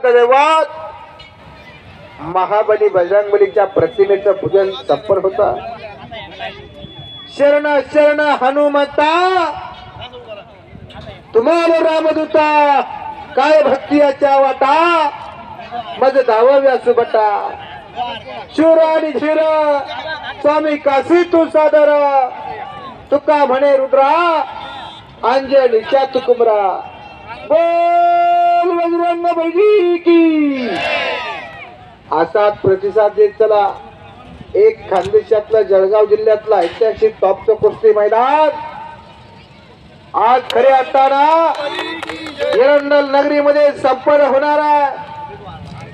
देवात महाबली बजरंगबलीच्या प्रतिमेचं पूजन संपन्न होता। शरण शरण हनुमंता तुम्हाला रामदूता काय भक्तियाच्या वाटा मज धावाव्या सुबटा शूर आणि धीर स्वामी काशी तू सादर तुका म्हणे रुद्रा अंजनीच्या तुकुमरा बोल बजरंगबली की। असा प्रतिसाद देत चला एक खानदेशातला जळगाव जिल्ह्यातला ऐतिहासिक टॉपचं कुस्ती मैदान आज खऱ्या अर्थानं एरंडल नगरीमध्ये संपन्न होणार आहे।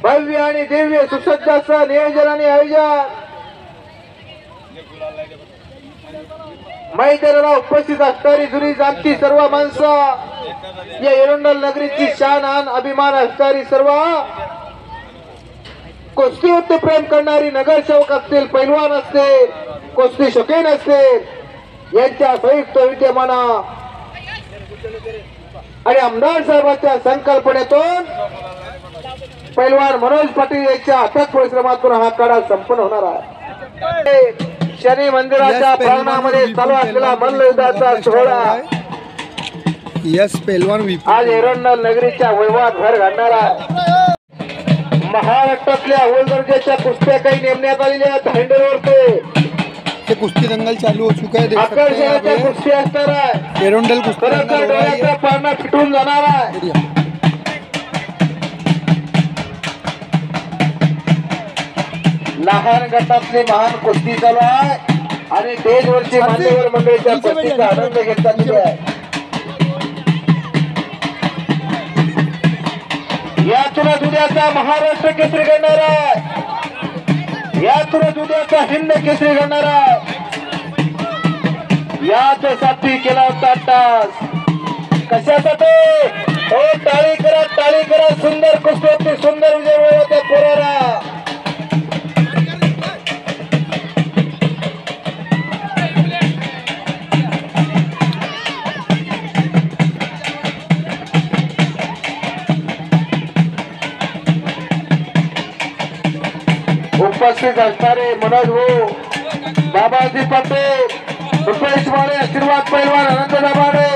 भव्य आणि दिव्य सुसज्ज असं नियोजन आणि आयोजन मैदानाला उपस्थित असणारी जुनी जाणती सर्व माणसं या एरंडल नगरीची शान आन अभिमान असणारी सर्व कुस्तीवरती प्रेम करणारी नगरसेवक असतील पैलवान असतील कुस्ती शौकीन असतील यांच्या संयुक्त विद्यमानं आणि आमदार साहेबांच्या संकल्पनेतून पैलवान मनोज पाटील यांच्या अथक परिश्रमातून हा कडा संपन्न होणार आहे। शनी मंदिराच्या प्रांगणामध्ये चालू असलेला मल्लयुद्धाचा सोहळा यस पैलवान आज एरंडल नगरीच्या वैभवात भर घालणार आहे। महाराष्ट्रातल्या अव्वल दर्जाच्या कुस्त्या काही नेमण्यात आलेल्या आहेत। हँडलवरती कुस्ती दंगल चालू हो चुका है, देख सकते हैं आकर्षणाच्या कुस्ती असणार आहे। एरंडल कुस्ती दंगल हो रहा है। डोळ्याचा पारणा फिटून जाणार आहे। लहान गटातली महान कुस्ती चालू आहे आणि देशवरची मान्यवर मंडळीच्या कुस्तीचा आनंद घेत चालली आहे। यातूनच उद्याचा महाराष्ट्र केसरी घडणार आहे। यातूनच उद्याचा हिंद केसरी घडणार आहे। याच्यासाठी केला होता टास कशासाठी हो टाळी करा सुंदर कुस्ती सुंदर विजय मिळवते पोराला। उपस्थित असणारे मनोज भाऊ बाबाजी पाटील रुपेश माने आशीर्वाद पैलवान आनंद दाभाडे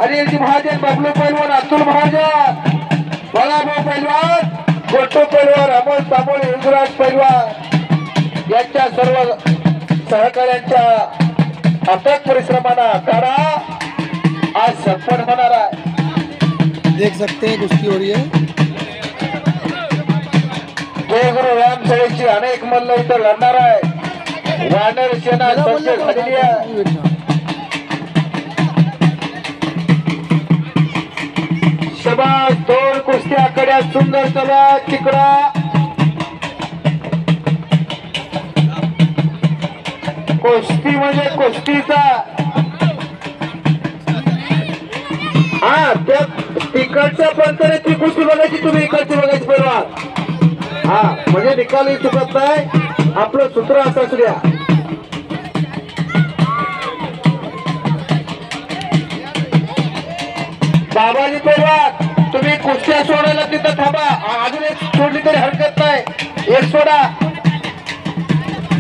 अनिलजी महाजन बबलू पैलवान अतुल महाजन बाळाभाऊ पैलवान गोटू पैलवान अमोल तांबोळे युवराज पैलवान यांच्या सर्व सहकार्यांच्या अथक परिश्रमाना कडा आज संपन्न होणार आहे। देख सकते हैं कुस्ती हो रही है। जय गुरु राम सेवेची अनेक मल्ल इथं लढणार आहे। वानर सेना सज्ज झालेली आहे। शबाश दोन कुस्त्या कड्या सुंदर चला तिकडा कुस्ती म्हणजे कुस्तीचा हा त्या तिकडच्या पंचायतीची कुस्ती बघायची तुम्ही इकडची बघायची पैलवान हा म्हणजे निकाली चुकत नाही आपलं सूत्र असं असू द्या। बाबाजी पैलवान तुम्ही कुस्त्या सोडायला तिथं थांबा अजून एक सोडली तरी हरकत नाही एक सोडा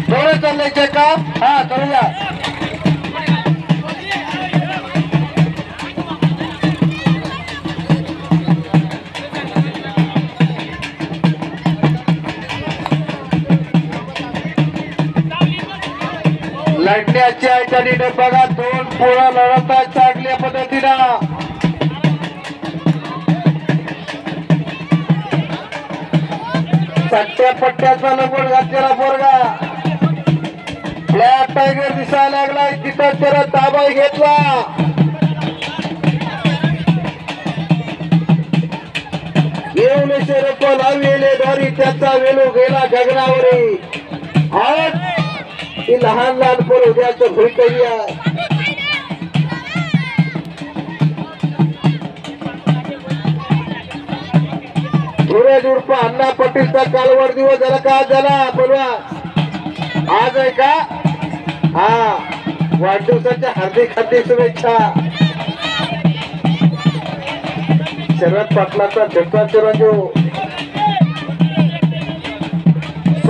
थोडं चाललायचे का हा करूया। लढण्याच्या आयटाने बघा दोन पोळा लढतात चांगल्या पद्धतीनं सट्ट्या पट्ट्याचा लगोड घातलेला पोरगा ब्लॅक टायगर दिसायला लागलाय तिथं त्याला ताबा घेतला। येऊनशे रोप लावलेले द्वारी त्याचा वेलू गेला गगनावरी आज ही लहान लहान पोर उद्याचं भूतही आहे। धीरज उर्फ अण्णा पाटीलचा काल वाढदिवस झाला का झाला बोलवा आज आहे का हा वाढदिवसाच्या हार्दिक हार्दिक शुभेच्छा। शरद पाटलाचा चिरंजीव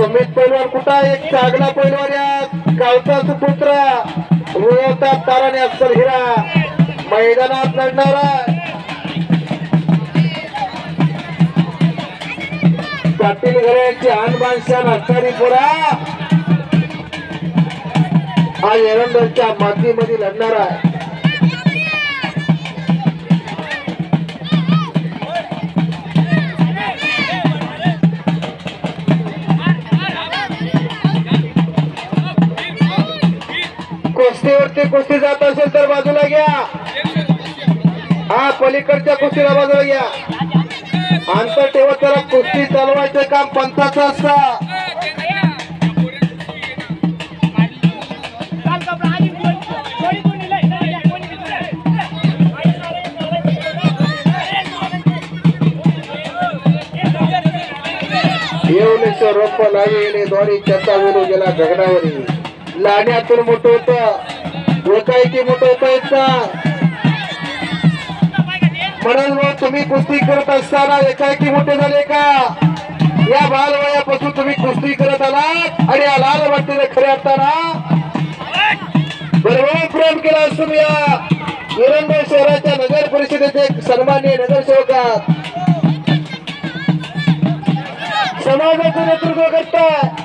सुमित पैलवान कुठं एक चांगला पैलवान या गावचा सुपुत्र उडवतात ताराने अफसल हिरा मैदानात लढणारा पाटील घराची आणबाणशान हत्यारी पुरा हा एरंडलच्या मातीमध्ये लढणार आहे. कुस्तीवरती कुस्ती जात असेल तर बाजूला घ्या. हा पलीकडच्या कुस्तीला बाजूला घ्या. अंतर ठेवत त्याला कुस्ती चालवायचं काम पंथाचं असतं. येवलेश्वर रोप लागेले द्वारी चर्चा वेळू गेला झगडावरी लाण्यातून मोठं होतं एकाएकी मोठं होतं येतं. म्हणून मग तुम्ही कुस्ती करत असताना एकाएकी मोठे झाले का? या बालवयापासून तुम्ही कुस्ती करत आलात आणि या लाल वाटते खरे असताना बरोबर प्रेम केला असून या एरंडोल शहराच्या नगर परिषदेचे सन्माननीय नगरसेवकात समाजाचं नेतृत्व करतात.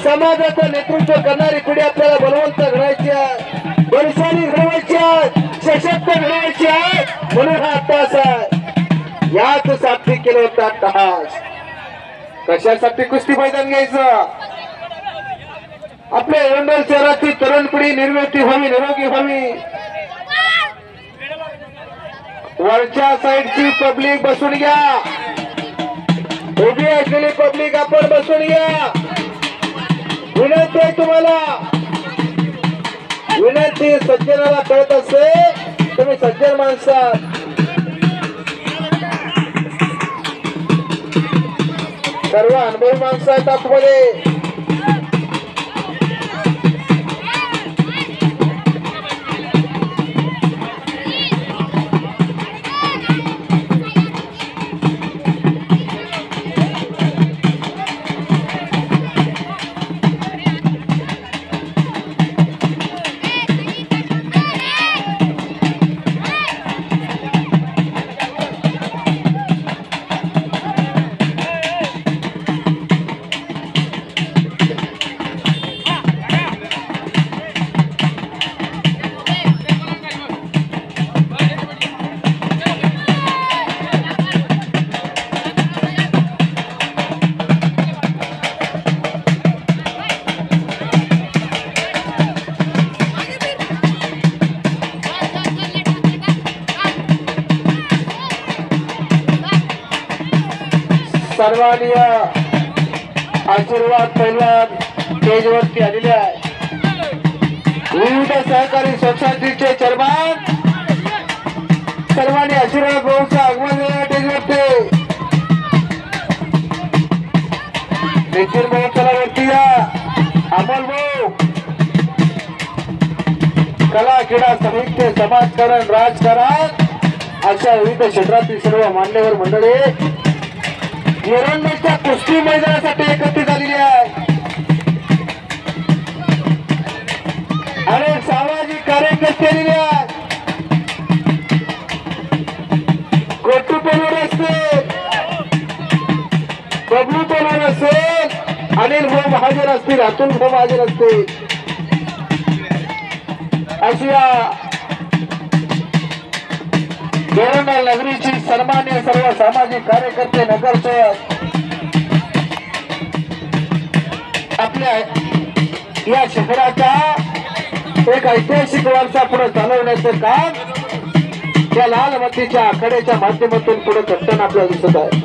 समाजाचं नेतृत्व करणारी पिढी आपल्याला बलवंत घडवायची आहे, बलशाली घडवायची आहे, सशक्त घडवायची आहे. म्हणून हा अट्टहास आहे. याच साठी केलं होतं अट्टहास. कशासाठी कुस्ती मैदान घ्यायचं? आपल्या एरंडोल शहराची तरुण पिढी निर्मिती व्हावी, निरोगी व्हावी. वरच्या साईडची पब्लिक बसून घ्या. उभी असलेली पब्लिक आपण बसून घ्या. विनंती आहे तुम्हाला, विनंती सज्जनाला कळत असते. तुम्ही सज्जन माणसात सर्व अनुभवी माणसं आहेत आतमध्ये. सन्माननीय आशीर्वाद पैलवान स्टेजवरती आलेले आहे. विविध सहकारी सोसायटीचे चेअरमन सन्माननीय आशीर्वाद भाऊचं आगमन स्टेजवरती. निखिल भाऊ चला वरती या. अमोल भाऊ कला क्रीडा साहित्य समाजकारण राजकारण अशा विविध क्षेत्रातील सर्व मान्यवर मंडळी एरंडोलच्या कुस्ती मैदानासाठी एकत्रित झालेली आहे. अनेक सामाजिक कार्यकर्ते आलेले आहेत. गोटू पैलवान असतील, बबलू पैलवान असेल, अनिल भाऊ महाजन असतील, अतुल भाऊ महाजन असतील. अशी एरंडोल नगरीची सन्मान्य सर्व सामाजिक कार्यकर्ते नगरसेवक आपल्या या शहराचा एक ऐतिहासिक वारसा पुढे चालवण्याचं काम या लाल मातीच्या आखाड्याच्या माध्यमातून पुढे करताना आपल्याला दिसत आहे.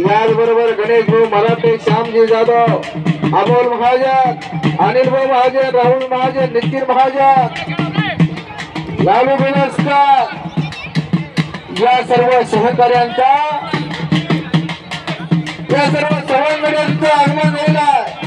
त्याचबरोबर गणेश भाऊ मराठे, श्यामजी जाधव, अमोल महाजन, अनिल भाऊ महाजन, राहुल महाजन, नितीन महाजन, लालू बेनस्कर या सर्व सहकार्यांचा या सर्व सवय मीडियाचं आगमन झालेलं आहे.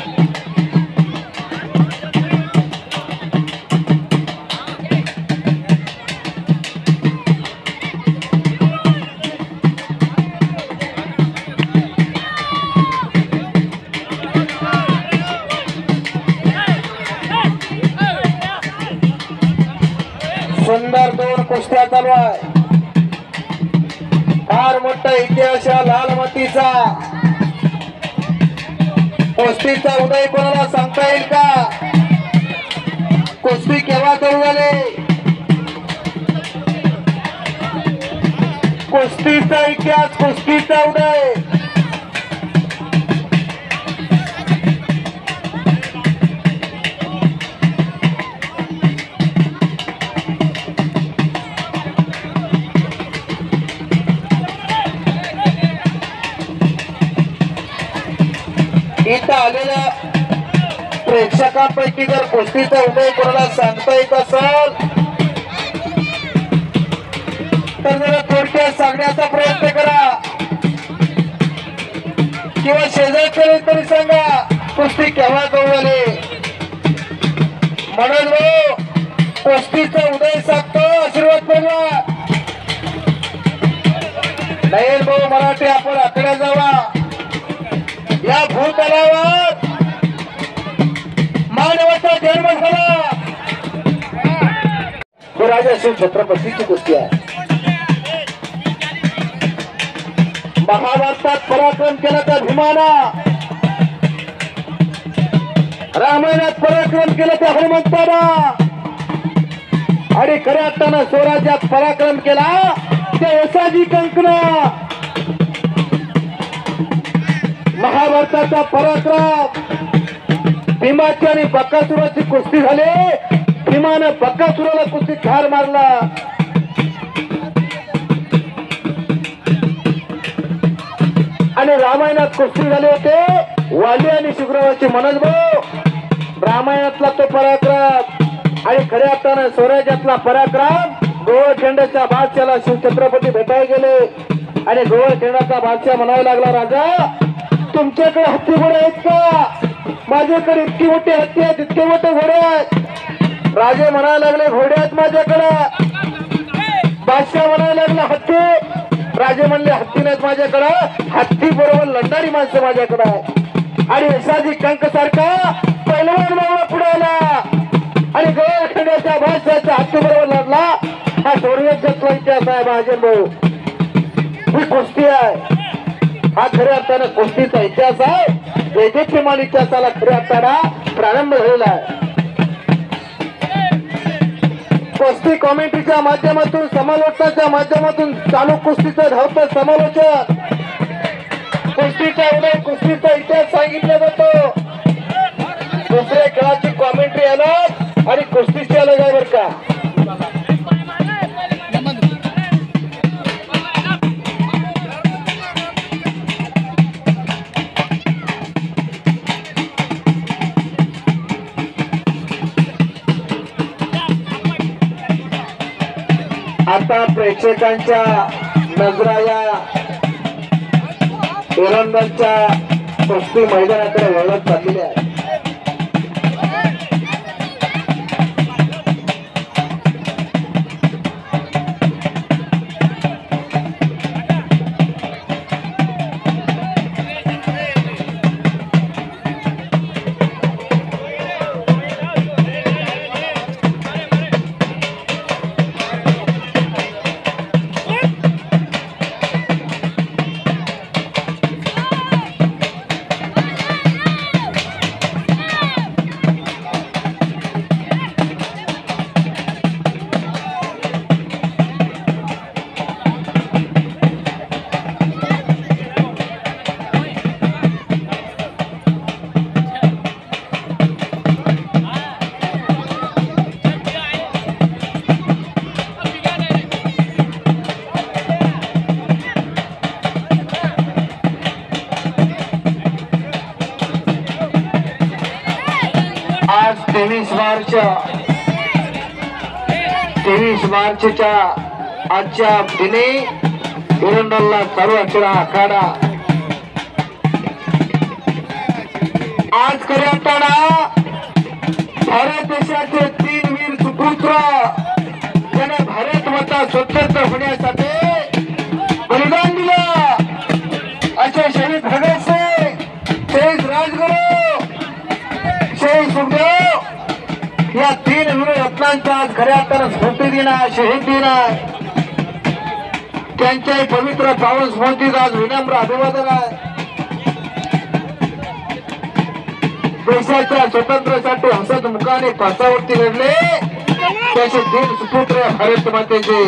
सुंदर दोन कुस्त्या चालू आहे. फार मोठा इतिहास या लाल मातीचा. कुस्तीचा उदय कोणाला सांगता येईल का? कुस्ती केव्हा सुरू झाली? कुस्तीचा इतिहास, कुस्तीचा उदय. इथं आलेल्या प्रेक्षकांपैकी जर कुस्तीचा उदय कोणाला सांगता येत असेल तर जरा थोडक्यात सांगण्याचा प्रयत्न करा, किंवा शेजारचे तरी सांगा कुस्ती केव्हा सुरू झाली. म्हणून कुस्तीचा उदय सांगतो. आशीर्वाद बोलवा. नयन भाऊ मराठे आपण आकडे जावा. या भूतलावर मानवाचा जन्म झाला. तो राजा शिव छत्रपतीची कुस्ती आहे. महाभारतात पराक्रम केला त्या भीमाना, रामायणात पराक्रम केला त्या हनुमंताना, आणि खऱ्या अर्थानं स्वराज्यात पराक्रम केला त्या यशाजी कंकना. महाभारताचा पराक्रम भीमाची आणि बकासुराची कुस्ती झाली. भीमानं बकासुराला कुस्ती ठार मारला. आणि रामायणात कुस्ती झाले होते वाली आणि शुक्रवारची. मनोज भाऊ, रामायणातला तो पराक्रम आणि खऱ्या अर्थानं स्वराज्यातला पराक्रम. गोवळखेंडाच्या बादशाला शिवछत्रपती भेटायला गेले आणि गोवळखेंडाचा बादशाह म्हणायला लागला, राजा तुमच्याकडे हत्ती घोडे आहेत का? माझ्याकडे इतकी मोठी हत्ती आहेत, इतके मोठे घोडे आहेत. राजे म्हणायला लागले घोडे आहेत माझ्याकडे. बादशाह म्हणायला लागला हत्ती. राजे म्हणले हत्ती नाहीत माझ्याकडे, हत्ती बरोबर लढणारी माणसं माझ्याकडे आहे. आणि यशाजी कंक सारखा पैलवान मावळा पुढे आला आणि गोवळखेंडाच्या बादशाहाच्या हत्ती बरोबर लढला. हा सोडव्याचा इतिहास आहे महाजन भाऊ. ही कुस्ती आहे. हा खऱ्या अर्थानं कुस्तीचा इतिहास आहे. वैद्यमान इतिहासाला खऱ्या अर्थानं प्रारंभ झालेला आहे. कुस्ती कॉमेंट्रीच्या माध्यमातून, समालोचनाच्या माध्यमातून चालू कुस्तीचं धावतं समालोचन, कुस्तीचा उदय, कुस्तीचा इतिहास सांगितला जातो. दुसऱ्या खेळाची कॉमेंट्री अलग आणि कुस्तीची अलग आहे बरं का. आता प्रेक्षकांच्या नजरा या गोलंदाजच्या कुस्ती मैदानाकडे वळत चाललेल्या आहे. आज 23 मार्चच्या आजच्या दिनी एरंडोलला चालू असलेला आखाडा आज करताना भारत देशाचे 3 वीर सुपुत्र त्याने भारत माता स्वतंत्र होण्यासाठी बलिदान दिलं असे शहीद भगतसिंग, शहीद राजगुरू, शहीद सुखदेव या 3 वीर रत्नांचा आज खऱ्या अर्थानं स्मृती दिन आहे, शहीद दिन आहे. त्यांच्या पवित्र पावन स्मृतीत आज विनम्र अभिवादन आहे. देशाच्या स्वातंत्र्यासाठी हसत मुखाने फासावरती लढले त्याचे 3 सुपुत्र भारत मातेचे.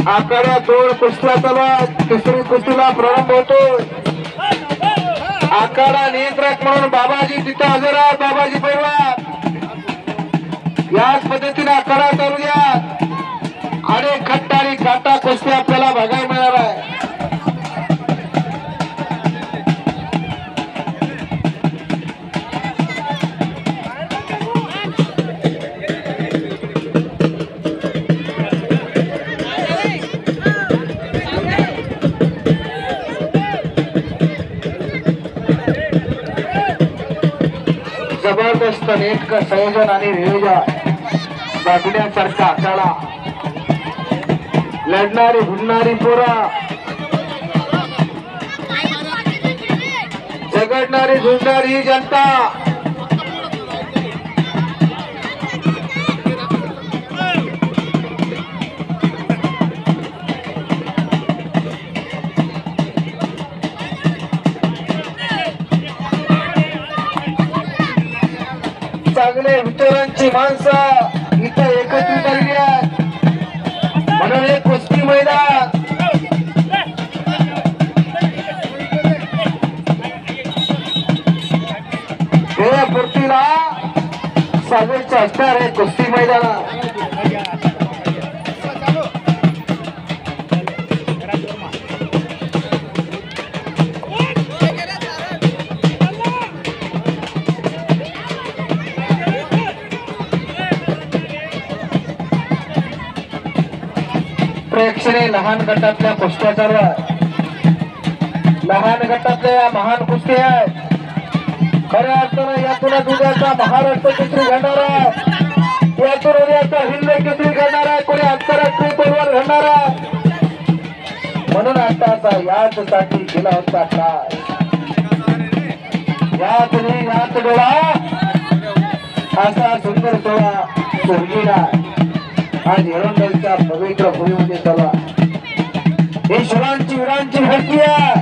आखाड्या 2 कुस्त्या चालू, तिसरी कुस्तीला प्रारंभ होतो. आखाडा नियंत्रक म्हणून बाबाजी तिथं हजर आहे. बाबाजी पैलवान याच पद्धतीने आखाडा चालू द्या आणि खट्टा आणि काटा कुस्ती आपल्याला बघायला मिळणार आहे. जबरदस्त नेटक संयोजन आणि नियोजन बघण्यासारखा आखाडा. लढणारी भिडणारी पोरं, झगडणारी झुंजणारी ही जनता. चांगले विचारांची माणसं इथं एकत्रित झालेली आहेत म्हणून एक कुस्ती मैदान. पूर्तीला सागरचे असणार आहे कुस्ती मैदान. प्रेक्षणीय लहान गटातल्या कुस्त्या चालू आहे. लहान गटातल्या या महान कुस्ती आहेत. खऱ्या अर्थानं यातून उद्याचा महाराष्ट्र केसरी घडणार आहे, यातून उद्याचा हिंद केसरी घडणार आहे, कोणी आंतरराष्ट्रीय पैलवान घडणार आहे. म्हणून आता याचसाठी गेला होता काय याच डोळा असा सुंदर सोहळा सोडलेला आज एरंडलच्या पवित्र भूमीमध्ये चला. ही शिवांची वीरांची भरती आहे.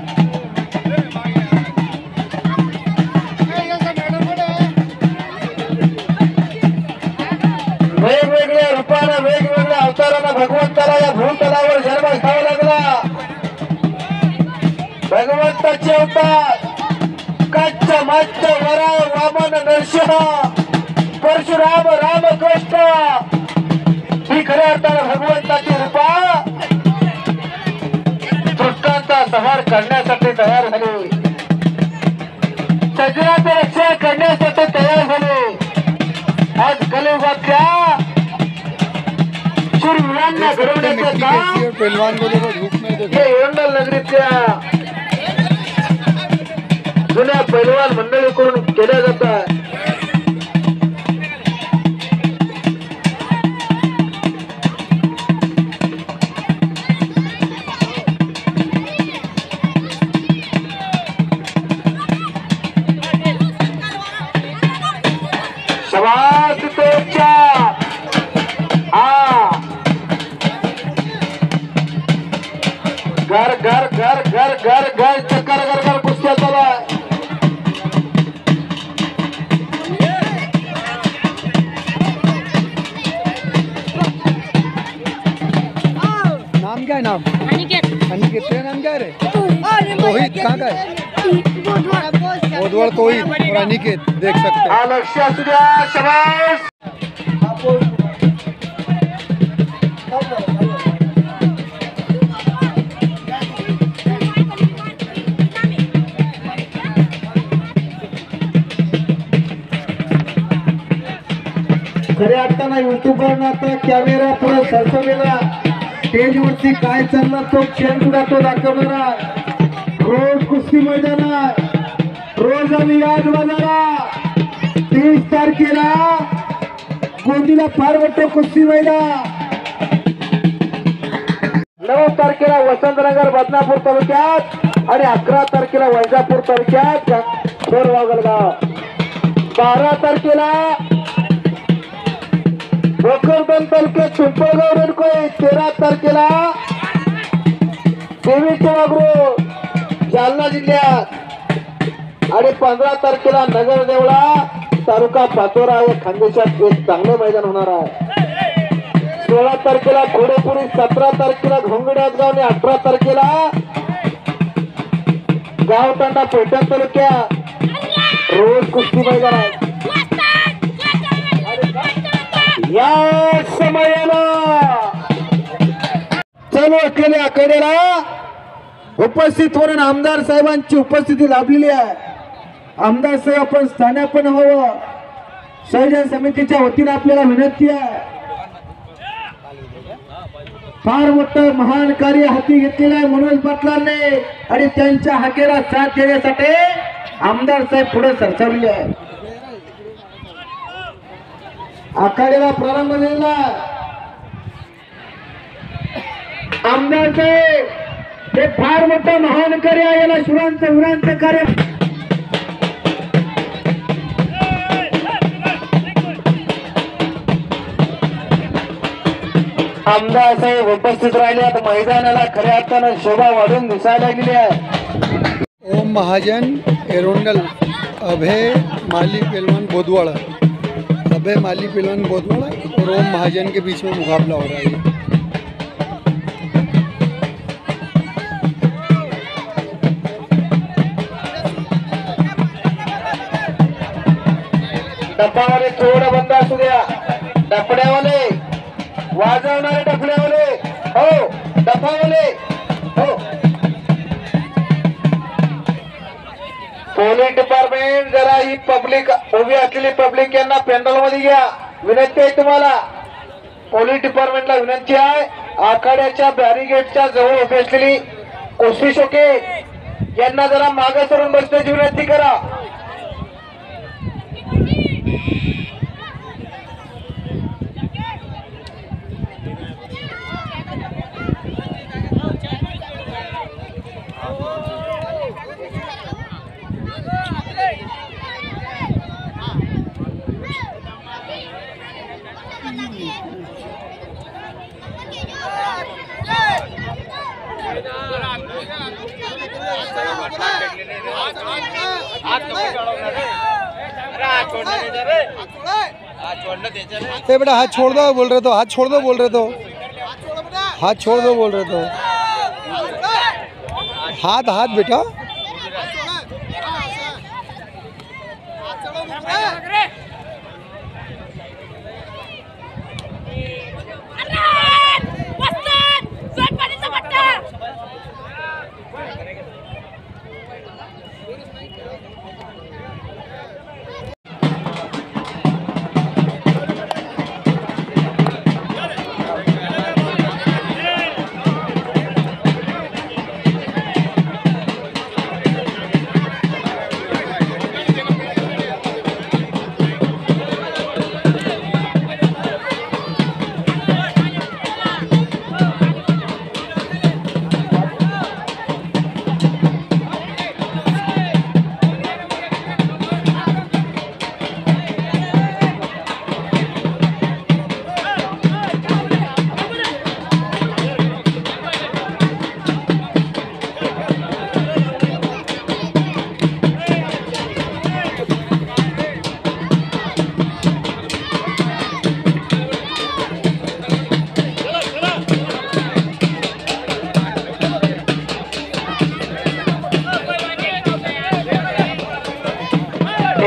वेगवेगळ्या रूपानं वेगवेगळ्या अवतारानं भगवंताला या भूतलावर जन्म घ्यावा लागला. भगवंताचे अवतार कच्च मच्च वरा वामन नरसिंह परशुराम रामकृष्ण ही खऱ्या अर्थानं भगवंताची रूपा सृष्टांचा संहार करण्यासाठी तयार झाले, सजीवांचे रक्षण करण्यासाठी तयार झाले. आज कलियुगातल्या शूरवीरांना घडवण्याचं काम पहलवान को देखो धूप में देखो. हे एरंडल नगरीतल्या जुन्या पैलवान मंडळीकडून केल्या जातात. शबाश तेजच्या घर घर घर घर घर घर चक्कर घर घर कुस्त्या चालू आहे. नाम क्या है? नाम अनिकेत. अनिकेत. तेरा नाम क्या है रे? तोहित. कहाँ का है? बोधवड़ तोहित और अनिकेत देख सकते हैं. हा लक्ष असू द्या. शबाश. खऱ्या अर्थानं युट्यूबवर आता कॅमेरा पुढे सरसवलेला स्टेजवरती काय चालणार तो क्षण सुद्धा तो दाखवणार आहे. रोज कुस्ती मैदान आहे. रोज आम्ही याच बाजारा 30 तारखेला गोंदीला फार मोठं कुस्ती मैदान, 9 तारखेला वसंतनगर बदनापूर तालुक्यात आणि 11 तारखेला वैजापूर तालुक्यात बोरवागलगाव, 12 तारखेला भोकरदन तालुक्यात पिंपळगाव रेडकोई, 13 तारखेला देवीचे वागरू जालना जिल्ह्यात आणि 15 तारखेला नगर देवळा तालुका पाचोरा या खानदेशात एक चांगलं मैदान होणार आहे. 16 तारखेला घोडेपुरी, 17 तारखेला घोंगड्यात गाव आणि 18 तारखेला गावतांडा पैठण तालुक्यात रोज कुस्ती मैदान आहे. या समयाला चालू असलेल्या आखाड्याला उपस्थित होऊन आमदार साहेबांची उपस्थिती लाभलेली आहे. आमदार साहेब आपण स्थानापन्न व्हावं संयोजन समितीच्या वतीने आपल्याला विनंती आहे. फार मोठं महान कार्य हाती घेतलेलं आहे मनोज पाटलांनी आणि त्यांच्या हाकेला साथ देण्यासाठी आमदार साहेब पुढे सरसावले आहे. आखाड्याला प्रारंभ झालेला आमदार साहेब हे फार मोठं महान कार्य आहे. याला शिवांचं विरांचं कार्य आमदार साहेब उपस्थित राहिले. आता मैदानाला खऱ्या अर्थानं शोभा वाढून दिसायला लागलेली आहे. ओम महाजन एरोंडल, अभय माली पहलवान गोदवाड़ा, अभय माली पहलवान गोदवाड़ा और ओम महाजन के बीच में मुकाबला हो रहा है. डब्बावाले थोडं बंद असू द्या. डफड्यावाले वाजवणारे डफड्यावाले हो, डब्बावाले हो. पोलीस डिपार्टमेंट जरा ही पब्लिक उभी असलेली पब्लिक यांना पेंडल मध्ये घ्या. विनंती आहे तुम्हाला, पोलीस डिपार्टमेंटला विनंती आहे. आखाड्याच्या बॅरिगेटच्या जवळ उभी असलेली कुस्ती शोके यांना जरा मागे सरून बसण्याची विनंती करा. बेटा हाथ छोड़ दो बोल रहे तो, हाथ छोड़ दो बोल रहे तो, हाथ छोड़ दो बोल रहे तो, हाथ हाथ बेटा.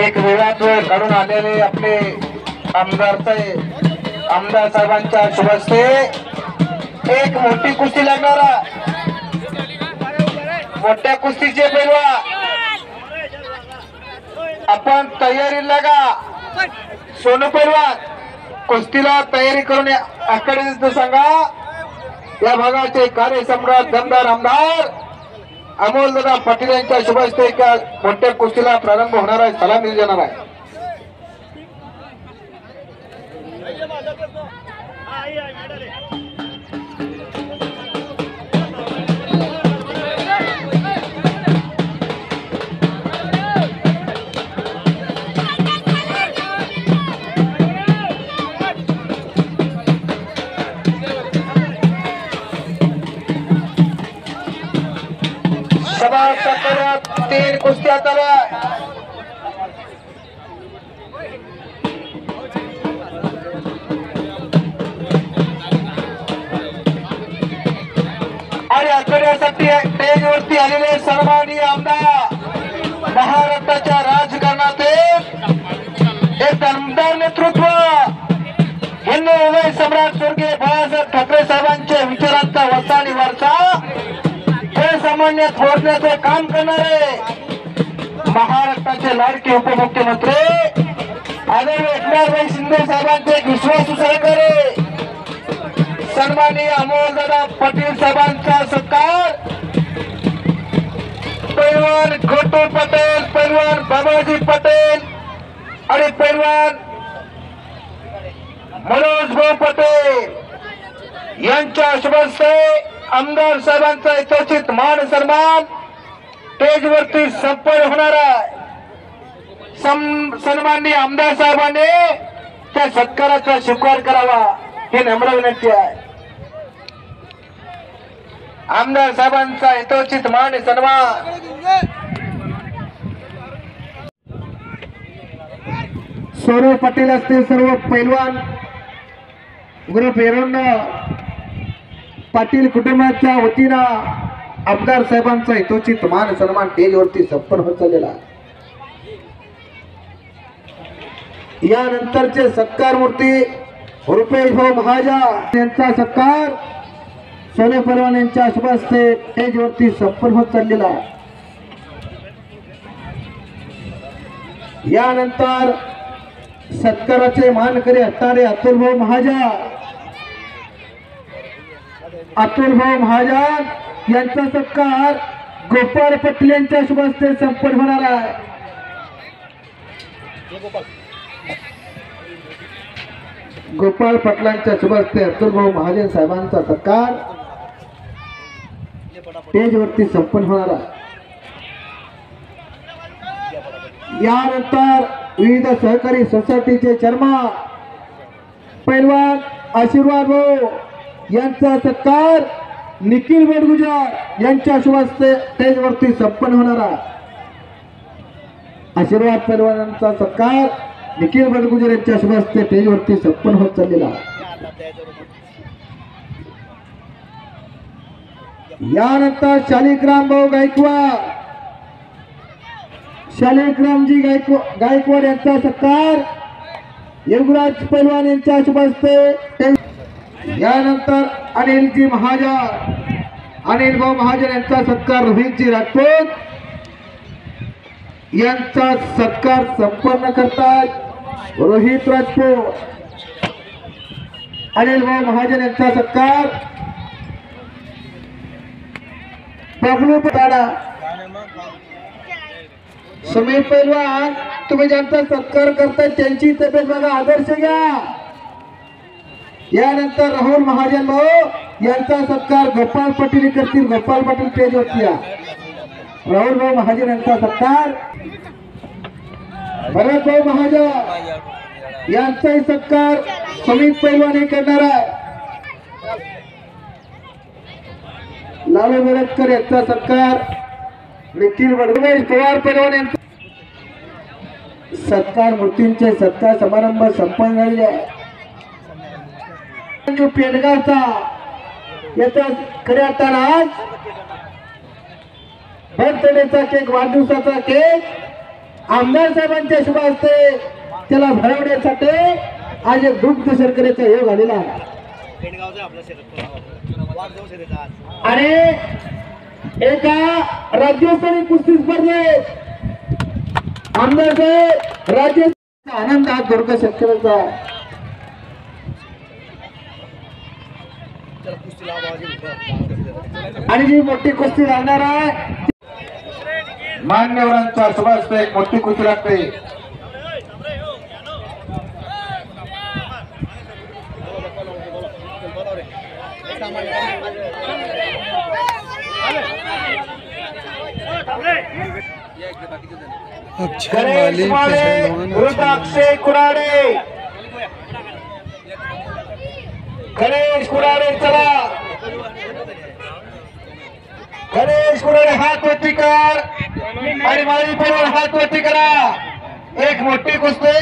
एक वेळात वेळ काढून आलेले आपले आमदार साहेबांच्या शुभ हस्ते एक मोठी कुस्ती लागणारा मोठ्या कुस्तीचे पैलवान आपण तयारी लागा. सोनू पैलवान कुस्तीला तयारी करून आकडे सांगा. या भागाचे कार्यसम्राट दमदार आमदार अमोलदादा पाटील यांच्या शुभ हस्ते एका मोठ्या कुस्तीला प्रारंभ होणार आहे, सलामी दिली जाणार आहे. सभा साताऱ्यात 3 कुस्त्या झाल्या. आणि आठवड्यासाठी स्टेजवरती आलेले सन्माननीय आमदार, महाराष्ट्राच्या राजकारणातील एक दमदार नेतृत्व, हिंदू हृदय सम्राट स्वर्गीय बाळासाहेब ठाकरे साहेबांच्या विचारांचा वसा आणि वारसा सामान्य थोडण्याचे काम करणारे महाराष्ट्राचे लाडके उपमुख्यमंत्री आदरणीय एकनाथभाई शिंदे साहेबांचे एक विश्वासू सहकारी सन्माननीय अमोलदादा पाटील साहेबांचा सत्कार, पैलवान गोटू पटेल, पैलवान बाबाजी पटेल आणि पैलवान मनोज भाऊ पटेल यांच्या शुभ हस्ते आमदार साहेबांचा यथोचित मान सन्मान स्टेजवरती संपन्न होणार आहे. सन्माननीय आमदार साहेबांनी त्या सत्काराचा स्वीकार करावा ही नम्र विनंती आहे. आमदार साहेबांचा यथोचित मान सन्मान. सौरव पाटील असतील सर्व पैलवान ग्रुप एरोंडा पाटील कुटुंबाच्या वतीनं आमदार साहेबांचा यथोचित मान सन्मान स्टेजवरती संपन्न होत चाललेला. यानंतरचे सत्कार मूर्ती रुपेश भाऊ महाजन यांचा सत्कार सोने परवान यांच्या शुभ हस्ते स्टेजवरती संपन्न होत चाललेला. यानंतर सत्काराचे मानकरी असणारे अतुल भाऊ महाजन यांचा सत्कार गोपाळ पाटील यांच्या शुभ हस्ते संपन्न होणार आहे. गोपाळ पाटलांच्या शुभ हस्ते अतुल भाऊ महाजन साहेबांचा सत्कार स्टेजवरती संपन्न होणार आहे. यानंतर विविध सहकारी सोसायटीचे चेअरमन पैलवान आशीर्वाद भाऊ यांचा सत्कार निखिल बडगुजर यांच्या शुभ हस्ते स्टेजवरती संपन्न होणार आहे. आशीर्वाद पैलवानांचा सत्कार निखिल बडगुजर यांच्या शुभ हस्ते स्टेजवरती संपन्न होत चाललेला. यानंतर शालिग्राम भाऊ शालिग्रामजी गायकवाड यांचा सत्कार योगराज पैलवान यांच्या शुभ हस्ते. यानंतर अनिल भाऊ महाजन यांचा सत्कार रोहितजी राजपूत यांचा सत्कार संपन्न करतात. रोहित राजपूत अनिल भाऊ महाजन यांचा सत्कार बबलू पटाडा. समीर पैलवान तुम्ही ज्यांचा सत्कार करताय त्यांची तब्येत बघा, आदर्श घ्या. यानंतर राहुल महाजन भाऊ यांचा सत्कार गोपाळ पाटील करतील. गोपाळ पाटील स्टेजवरती या. राहुल भाऊ महाजन यांचा सत्कार भरत भाऊ महाजन यांचाही सत्कार समीर पैलवान हे करणार आहे. लालू बेडकर यांचा सत्कार निखिल बडगुजर पवार पैलवान यांचा सत्कार मूर्तींचे सत्कार समारंभ संपन्न झालेले आहे. पेडगावचा याचा खऱ्या अर्थानं आज बर्थडेचा केक, वाढदिवसाचा केक आमदार साहेबांच्या शुभ हस्ते त्याला भरवण्यासाठी आज एक दुग्ध शर्करेचा योग आलेला आहे. आणि एका राज्यस्तरीय कुस्ती स्पर्धेत आमदार साहेब राज्य आनंद हा दुर्ग शर्करेचा आणि जी मोठी कुस्ती लागणार आहे मान्यवरांच्या समस्त एक मोठी कुस्ती लागते. अक्षर माली पहलवान अक्षय कुराडे, गणेश कुराडे चला, गणेश कुराडे हात वरती कर आणि माली पहलवान हात वरती करा. एक मोठी कुस्ती,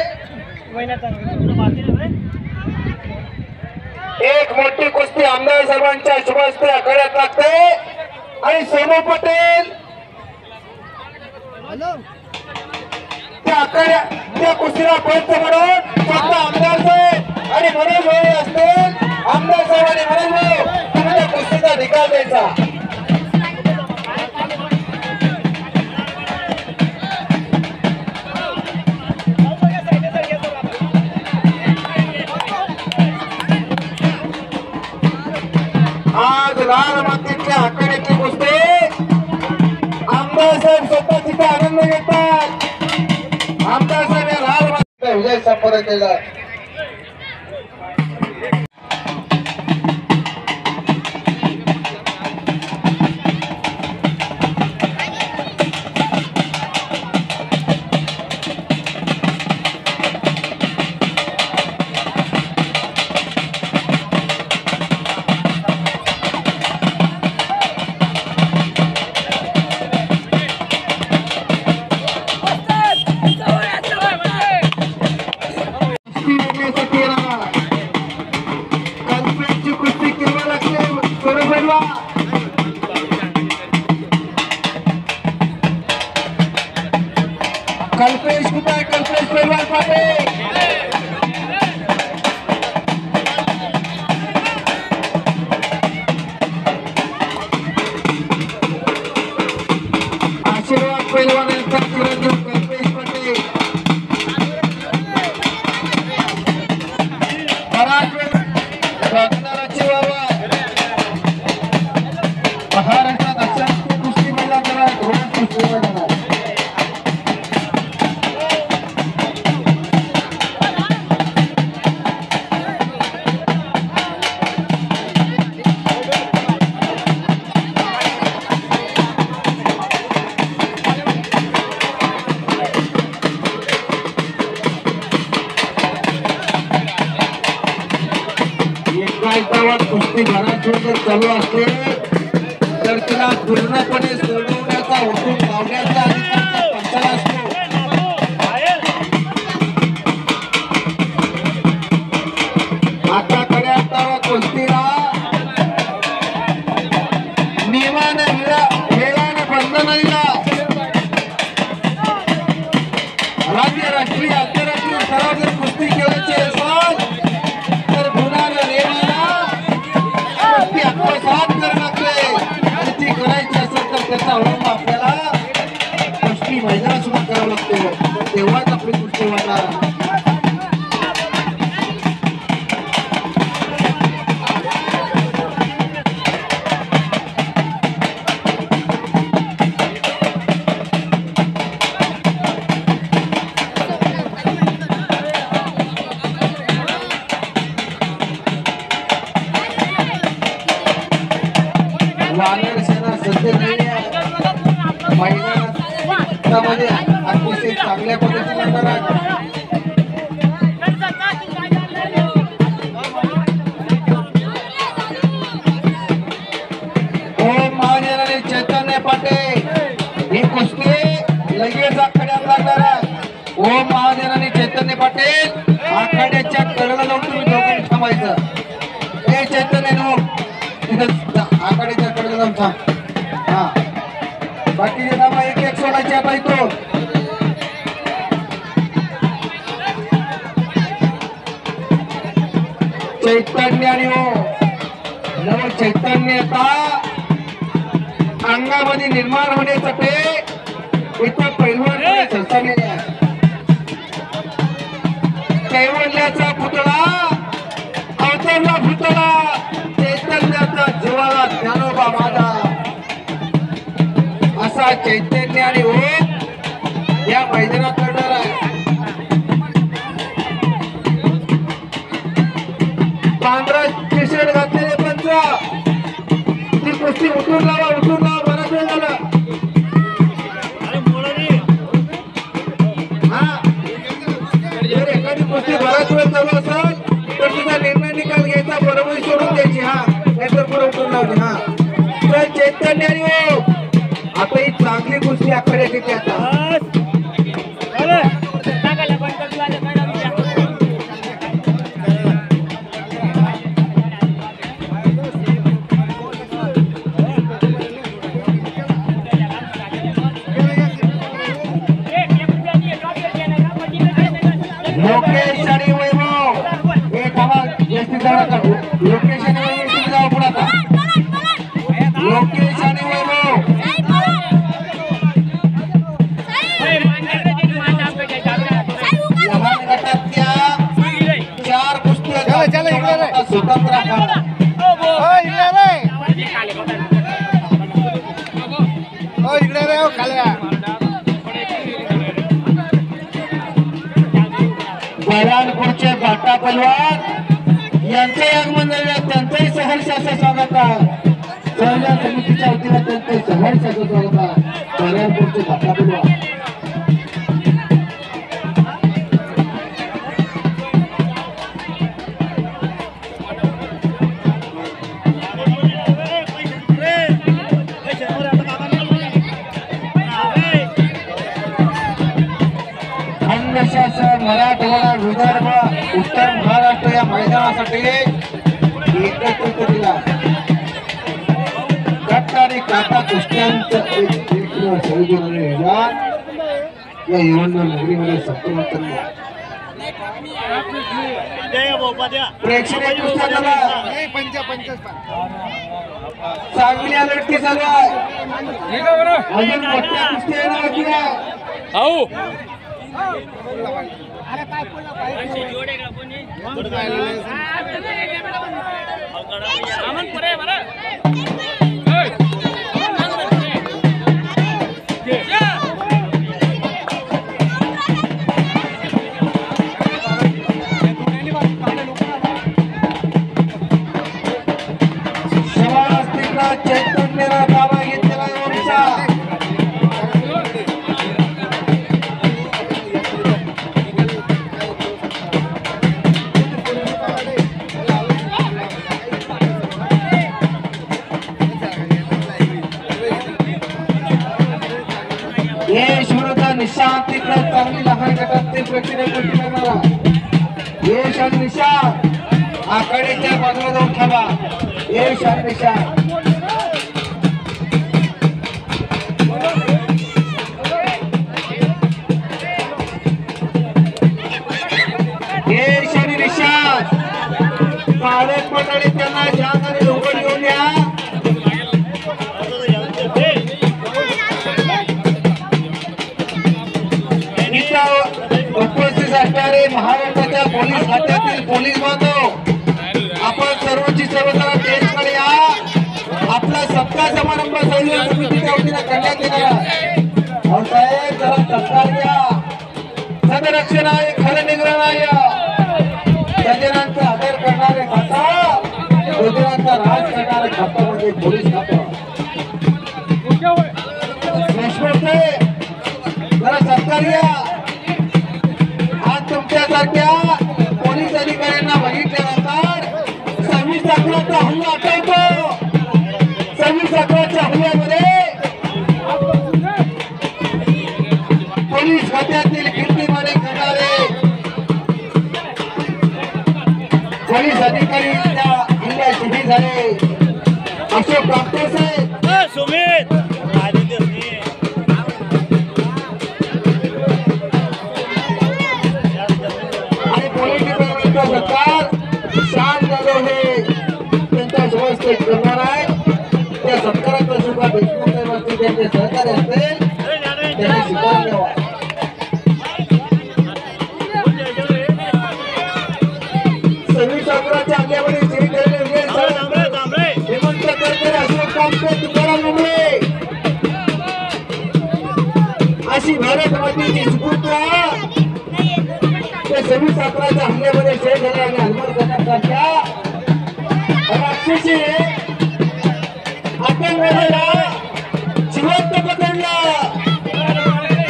एक मोठी कुस्ती आमदार सर्वांच्या शुभ हस्ते आखाड्यात लागते. आणि सोनू पटेल त्या आखाड्या त्या कुस्तीला पंच म्हणून फक्त आमदार साहेब आणि मनोज भाऊ असतील. आमदार साहेब आणि मनोज भाऊ तुम्ही त्या कुस्तीचा निकाल द्यायचा. आज लाल मातीच्या आखाड्याची कुस्ती आमदार साहेब स्वतः तिथे आनंद घेतात. आमदार साहेब या लाल मातीचा विजय संपन्न केला. कल्पेश कुठे आहे? कल्पेश पहलवान पाटील आशीर्वाद पहलवान यांचा चिरंजीव कल्पेश पाटील बराच वेळ रत्नाराची वावा महाराष्ट्रात अशांती कुस्ती मैदान रोज कुस्ती मैदान कुस्ती घरात जर चालू असते तर तिला पूर्णपणे सोडवण्याचा हुकूम लावण्याचा अधिकार पंचाला असतो. आता खऱ्या कुस्तीला नियमाने वेळाने बंधनाला राज्य राष्ट्रीय आंतरराष्ट्रीय स्तरावर कुस्ती खेळायची असेल तर गुन्हाला नियमाला आत्मसात करायची असेल तर त्याचा अवलंब आपल्याला कुस्ती मैदान सुद्धा करावं लागतो. तेव्हाच आपली कुस्ती वाढणार. वानर सेना सध्या मैदानामध्ये अतिशय चांगल्या पद्धतीने करणार. ओम महाजनाने चैतन्य पाटील ही कुस्ती लगेच आखाड्यात लागणार आहे. ओम महाजनाने चैतन्य पाटील आखाड्याच्या कडेला जाऊन तुम्ही दोघांनी थांबायचं. हे चैतन्य नो तिथं आखाड्याच्या कडेला जाऊन थांब. हा बाकीचे नामा एक एक सोडायचे आता इथून. चैतन्य आणि नव चैतन्य आता अंगामध्ये निर्माण होण्यासाठी इथं पैलवान संस्थानेले आहे. कैवल्याचा पुतळा अवतरला पुतळा चैतन्य चैतन्य आणि ओम या मैदानात लढणार आहे. पांढरा टी शर्ट घातलेले पंच ती कुस्ती उठून लावा बराच वेळ झाला. हा जर एखादी कुस्ती बराच वेळ चालू असेल तर तुझा निर्णय निकाल घ्यायचा, बरोबर सोडून द्यायची. हा नाहीतर पुढे उठून लावली. हा तर चैतन्य आणि ओम आता ही चांगली कुस्ती आखाड्यात येते. आता लोकेश आणि वैभव एक आवाज जास्तीत जास्त लोकेश आणि वैभव जाऊ पुढे. आता लोकेश आणि वैभव लहान गटातल्या 4 कुस्त्या स्वतंत्र बऱ्हाणपूरचे बाटा पलवान यांचे आगमन झाले. त्यांचंही सहर्ष असं स्वागत आहे. सहजा समितीच्या वतीने त्यांचे सहर्ष असं स्वागत आहे. बऱ्हाणपूरचे बाटा पलवान मराठवाडा, विदर्भ, उत्तर महाराष्ट्र या मैदानासाठी एकत्रित दिला. गट आणि काटा कुस्त्यांचं या हिरण्य नगरीमध्ये संपूर्ण प्रेक्षणीय कुस्त्या झाला. चांगली लढती चालू आहे. अजून मोठ्या कुस्त्या येणार होती. चैतन्याला ताबा घेतलेला ओमचा यश विरुद्ध निशांत तिकडे चांगली लहान गटात ते प्रेक्षणीय कुस्ती करणारा यश आणि निशांत आखाड्याच्या बाजूला जाऊन थांबा. यश आणि निशांत भारत मंडळी त्यांना जाग आणि लोकल घेऊन या. उपस्थित असणारे महाराष्ट्राच्या पोलीस खात्यातील पोलीस बांधव आपण सर्वची सर्वजण टेस्टकडे या. आपला सत्कार समारंभ सहयोग समितीच्या वतीने करण्यात येणार आहे. साहेब जरा सत्कार घ्या. सदरक्षण आहे खरं निग्रह सज्जनांचा आदर करणारे खाता, सज्जनांचा राज करणारे खाता म्हणजे पोलीस खातं. जरा सरकार घ्या. आज तुमच्यासारख्या पोलीस अधिकाऱ्यांना बघितल्यानंतर 26/11चा हल्ला आठवतो. 26/11च्या हल्ल्यामध्ये पोलीस खात्यातील कीर्तिमाने करणारे पोलीस अधिकारी त्या हल्ल्यात शहीद झाले. अशोक कापटे साहेब, सुमित आणि पोलीस डिपार्टमेंटचा सरकार शान जाधव हे त्यांच्या सोबत करणार आहे. त्या सत्काराचा शुभा देशमुख साहेबांचे त्यांचे सहकारी असतील त्यांनी स्वीकार घ्यावा. भारतमातेची सुपुत्र ते 26/11च्या हल्ल्यामध्ये शहीद झाले आणि हनुमान गटासारख्या राक्षसी आतंकवादाला जिवंत पकडला.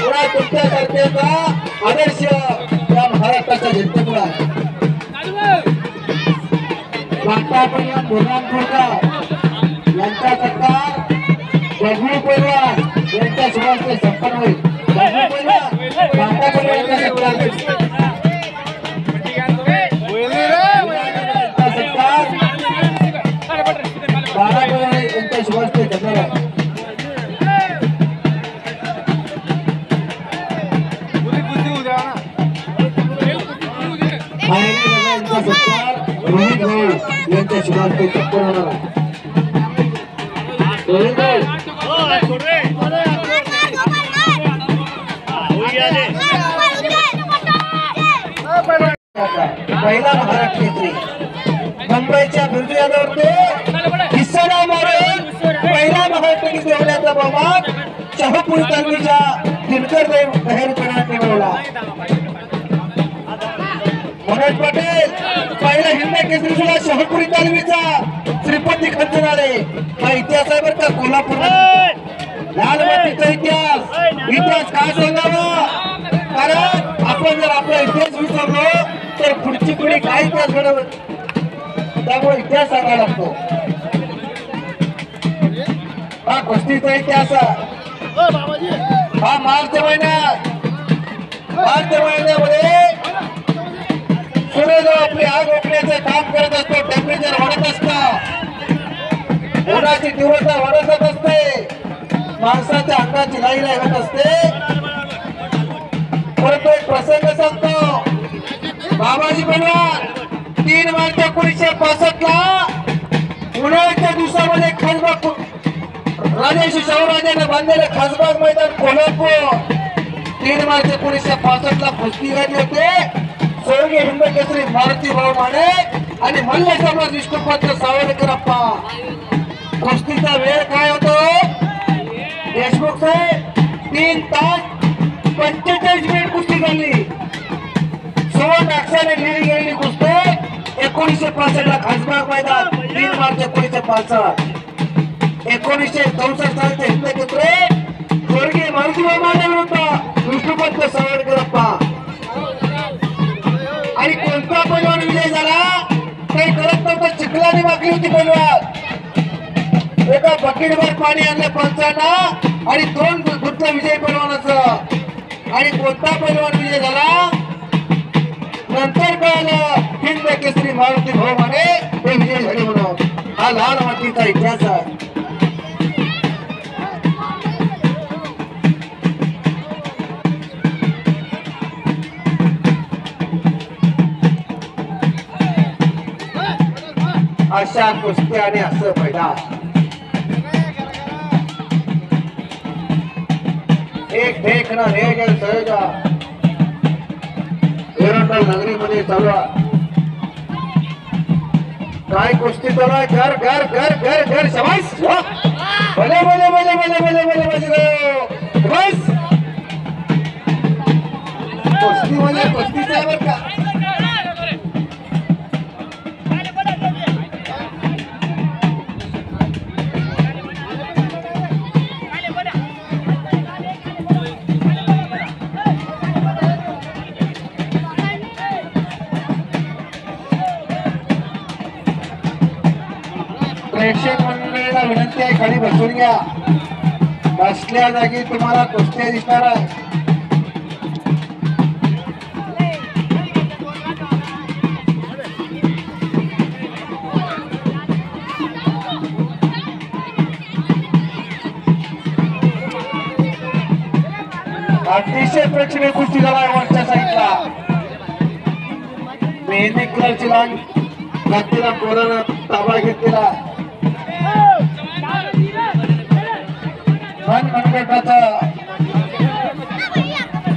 पुन्हा तुमच्यासारख्याचा आदर्श या महाराष्ट्राच्या जनतेपुढे आहे. आपण या बुरहानपूरकर यांचा सत्कार जगू पैलवान यांच्या शुभास्ते संपन्न होईल. जगू पैलवान माता पैलवान यांचा सत्कार बारा पैलवान यांच्या शुभास्ते धन्यवाद. यांचा सत्कार रोहित भाऊ यांच्या शुभास्ते संपन्न होणार आहे. रोहित भाऊ पहिला महाराष्ट्र केसरी मुंबईच्या बिरजू यादव हिस्सा मारून पहिला महाराष्ट्र केसरी होण्याचा बहुमान शाहूपुरी तालमीच्या दिनकर बहेरपणात मिळवला. मनोज पटेल पहिला हिंद केसरी सुद्धा शाहूपुरी तालमीचा श्रीपती खंचनाळे हा इतिहास आहे बरं का. कोल्हापूर लाल मातीचा इतिहास काय सांगावा, कारण आपण जर आपला इतिहास विसरलो तर पुढची पिढी काय इतिहास घडवत, त्यामुळे इतिहास सांगायला लागतो. हा कुस्तीचा इतिहास हा मार्च महिन्यामध्ये सूर्य आपली आग ओकण्याचं काम करत असतो. टेम्परेचर वाढत असतं, उन्हाची तीव्रता वाढत असते, माणसाच्या अंगाची लाई होत असते. परंतु एक प्रसंग सांगतो. बाबाजी पैलवान 3 मार्च 1965 उन्हाळ्याच्या दिवसामध्ये खासबाग राजेश शाहूराजांनी बांधलेले खासबाग मैदान कोल्हापूर 3 मार्च 1965 कुस्ती झाली होते. स्वर्गीय हिंद केसरी मारुती भाऊ माने आणि मल्ल सम्राट विष्णुपंत सावरकरप्पा. कुस्तीचा वेळ काय होतो देशमुख साहेब? 3 तास 45 मिनिट कुस्ती झाली. सुवर्ण अक्षराने लिहिली गेलेली कुस्ती 1965 ला खासबाग मैदान 3 मार्च 1965. 1964 सालचे हिंद केसरी स्वर्गीय मारुती भाऊ माने विरुद्ध विष्णुपंत सावरकरप्पा. आणि कोणता पैलवान विजय झाला काही कळत नव्हतं. चिखलाने मागली होती पैलवान. एका बकेटभर पाणी आणलं पंचांना आणि 2 गुंत विजय पैलवानाचं. आणि कोणता पैलवान विजय झाला नंतर कळालं हिंद केसरी मारुती भाऊ माने हे विजय झाले म्हणून. हा लाल मातीचा इतिहास आहे. अशा कुस्ती आणि असं मैदान एक देखना रेगल सहजा एरंडल नगरीमध्ये चालू आहे. काय कुस्ती चालू आहे. घर घर घर घर घर शबास भले भले भले भले भले भले भले बस कुस्ती म्हणजे कुस्तीच आहे बरं का. प्रेक्षक मंडळीला विनंती आहे खाली बसून घ्या. बसल्या जागी तुम्हाला कुस्त्या दिसणार आहे. अतिशय प्रेक्षणीय कुस्ती झाला वरच्या साईडला. मेहंदी कलरची लाईन घातलेला पोरानं ताबा घेतलेला. मन मनगटाचा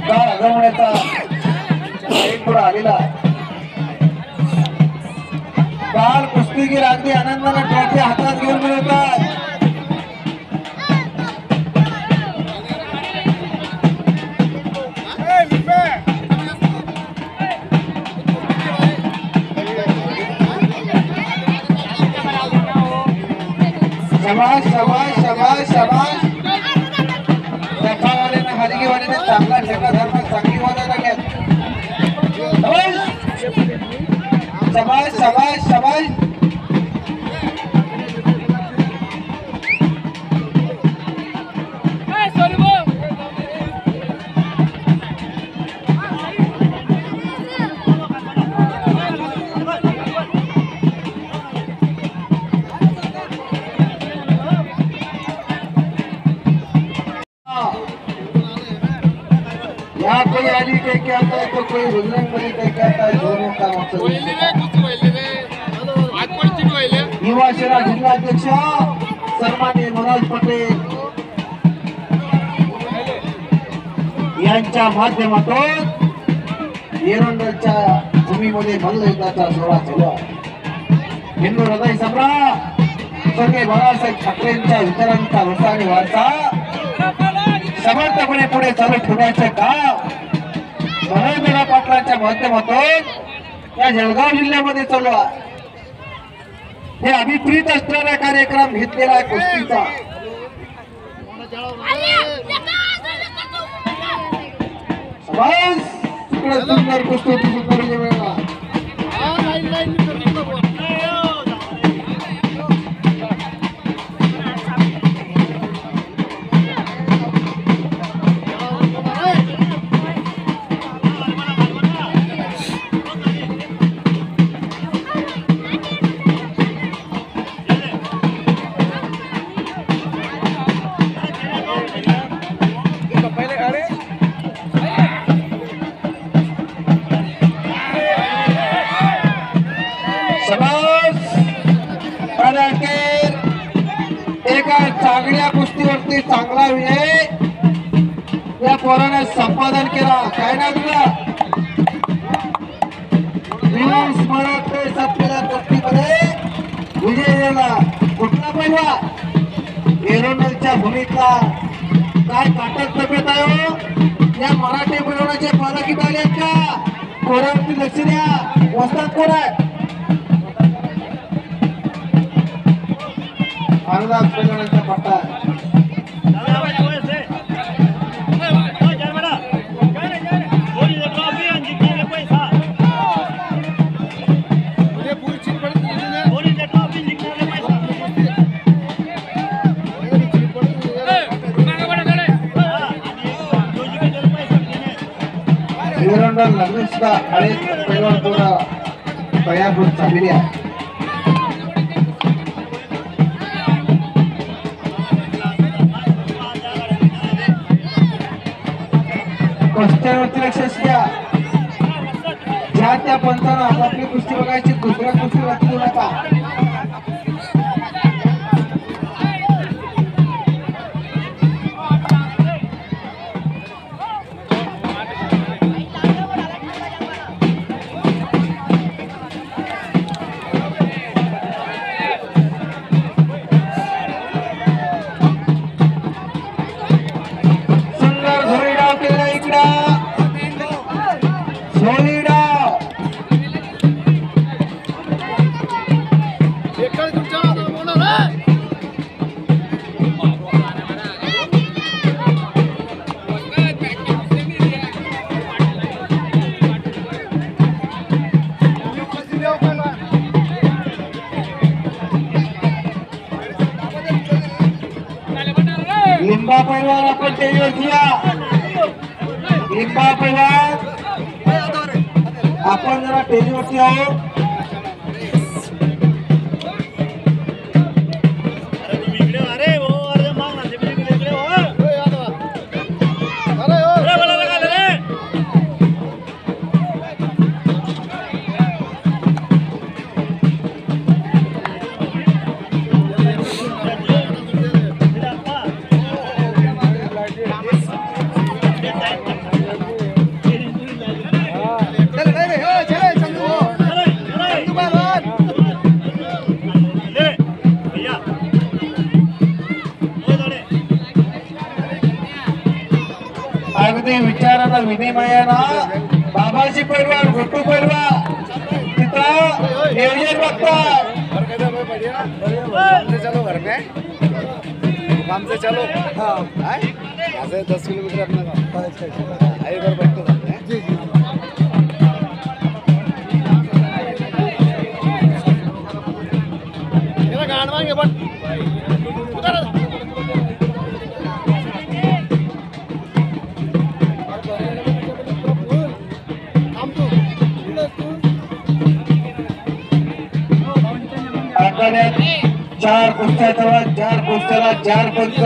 काळ हगवण्याचा एक पुढे आलेला. काल कुस्तीगीर अगदी आनंदाने ट्रॉफी हातात घेऊन मिळवतात. शाबाश शाबाश शाबाश शाबाश. डफावाल्याने हलगीवाल्याने चांगला ठेका धरला, चांगली वाजायला लागल्यात. शाबाश शाबाश शाबाश. यहाँ कोई अली कह के आता है तो कोई बजरंग बली कह के आता है. दोनों का मकसद युवा सेना जिल्हाध्यक्ष सन्माननीय मनोज पटेल यांच्या माध्यमातून एरंडलच्या भूमीमध्ये मल्लयुद्धाचा सोहळा चालू आहे. हिंदू हृदय सम्राट स्वर्गीय बाळासाहेब ठाकरेंच्या विचारांचा वसा आणि वारसा समर्थपणे पुढे चालू ठेवण्याचे काम मनोज पाटलांच्या माध्यमातून या जळगाव जिल्ह्यामध्ये चालू आहे. हे अभिप्रीत असणारा कार्यक्रम घेतलेला कुस्तीचा. सुंदर कुस्ती सुंदर वेळेला एका चांगल्या कुस्तीवरती चांगला विजय या पोराने संपादन केला. काय ना तुला स्मरणात संपलेल्या कुस्तीमध्ये विजय झाला. कुठला पहिला एरोनलच्या भूमीतला काय काटक तब्येत आहे. या मराठी पैलवानाचे पालखीत आले का पोरावरती लक्ष द्या. वस्ताद कोण आहे? अनुराग पैलवानाचा पट्टा. एरंडल लगेच सुद्धा अनेक पैलवान पूर्ण तयार होत चाललेली आहे. कुस्त्यावरती लक्ष द्या. ज्या त्या पंचानं आपापली कुस्ती बघायची, दुसऱ्या कुस्ती वाचू नका. लिंबा पैलवान आपण टेलीवर घ्या. लिंबा पैलवान आपण जरा टेलीवरती आहोत. अगदी विचारांना विनिमयानं बाबाजी पैलवान, गोटू पैलवान तिथं नियोजन बघतात. मुकाम से चलो हाँ यहाँ से 10 किलोमीटर अपना गाँव अच्छा आई बार बैठ के जाते हैं जी जी गाड़ मांगे बट उधर आखाड्यात 4 कुस्त्या जवळ 4 कुस्त्याला 4 पंच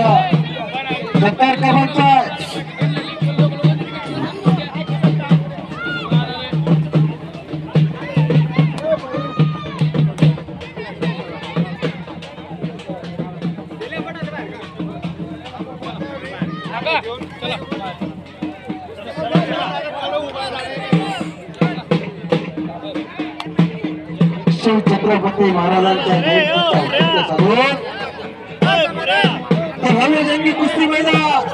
70 क्रमांक शिव छत्रपती महाराजांच्या नेतृत्वात चालून भव्य जंगी कुस्ती मैदान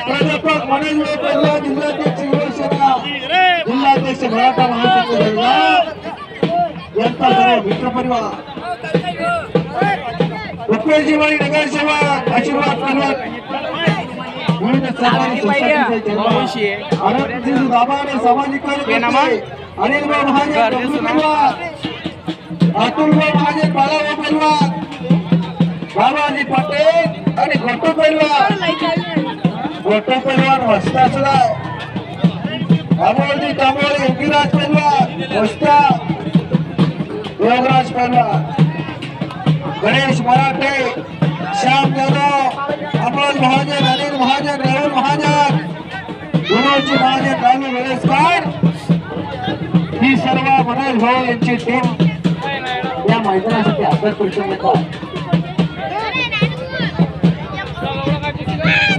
प्राध्यापक मनोज पहिला जिल्हाध्यक्ष युवसेना जिल्हाध्यक्ष मराठा महासंघ जळगाव यांचा सर्व मित्र परिवार रुपेशजीवाडी नगरसेवक आशीर्वाद कलवत विविध सहकारी संस्थांचे चेअरमन आनंदजी दाभाडे सामाजिक कार्यकर्ते अनिलभाऊ महाजन बबलू पहलवान अतुलभाऊ महाजन बाळाभाऊ पहलवान बाबाजी पाटील आणि गोटू पहलवान वस्ता सुद्धा अमोलजी तांबोळे योगीराज पहलवान वस्ता योगराज पहलवान गणेश मराठे श्याम जाधव अमोल महाजन अनिल महाजन राहुल महाजन गुरुजी महाजन राहुल वेळेसकर ही सर्व मनोज भाऊ यांची टीम या मैदानासाठी अभ्यास करून येतात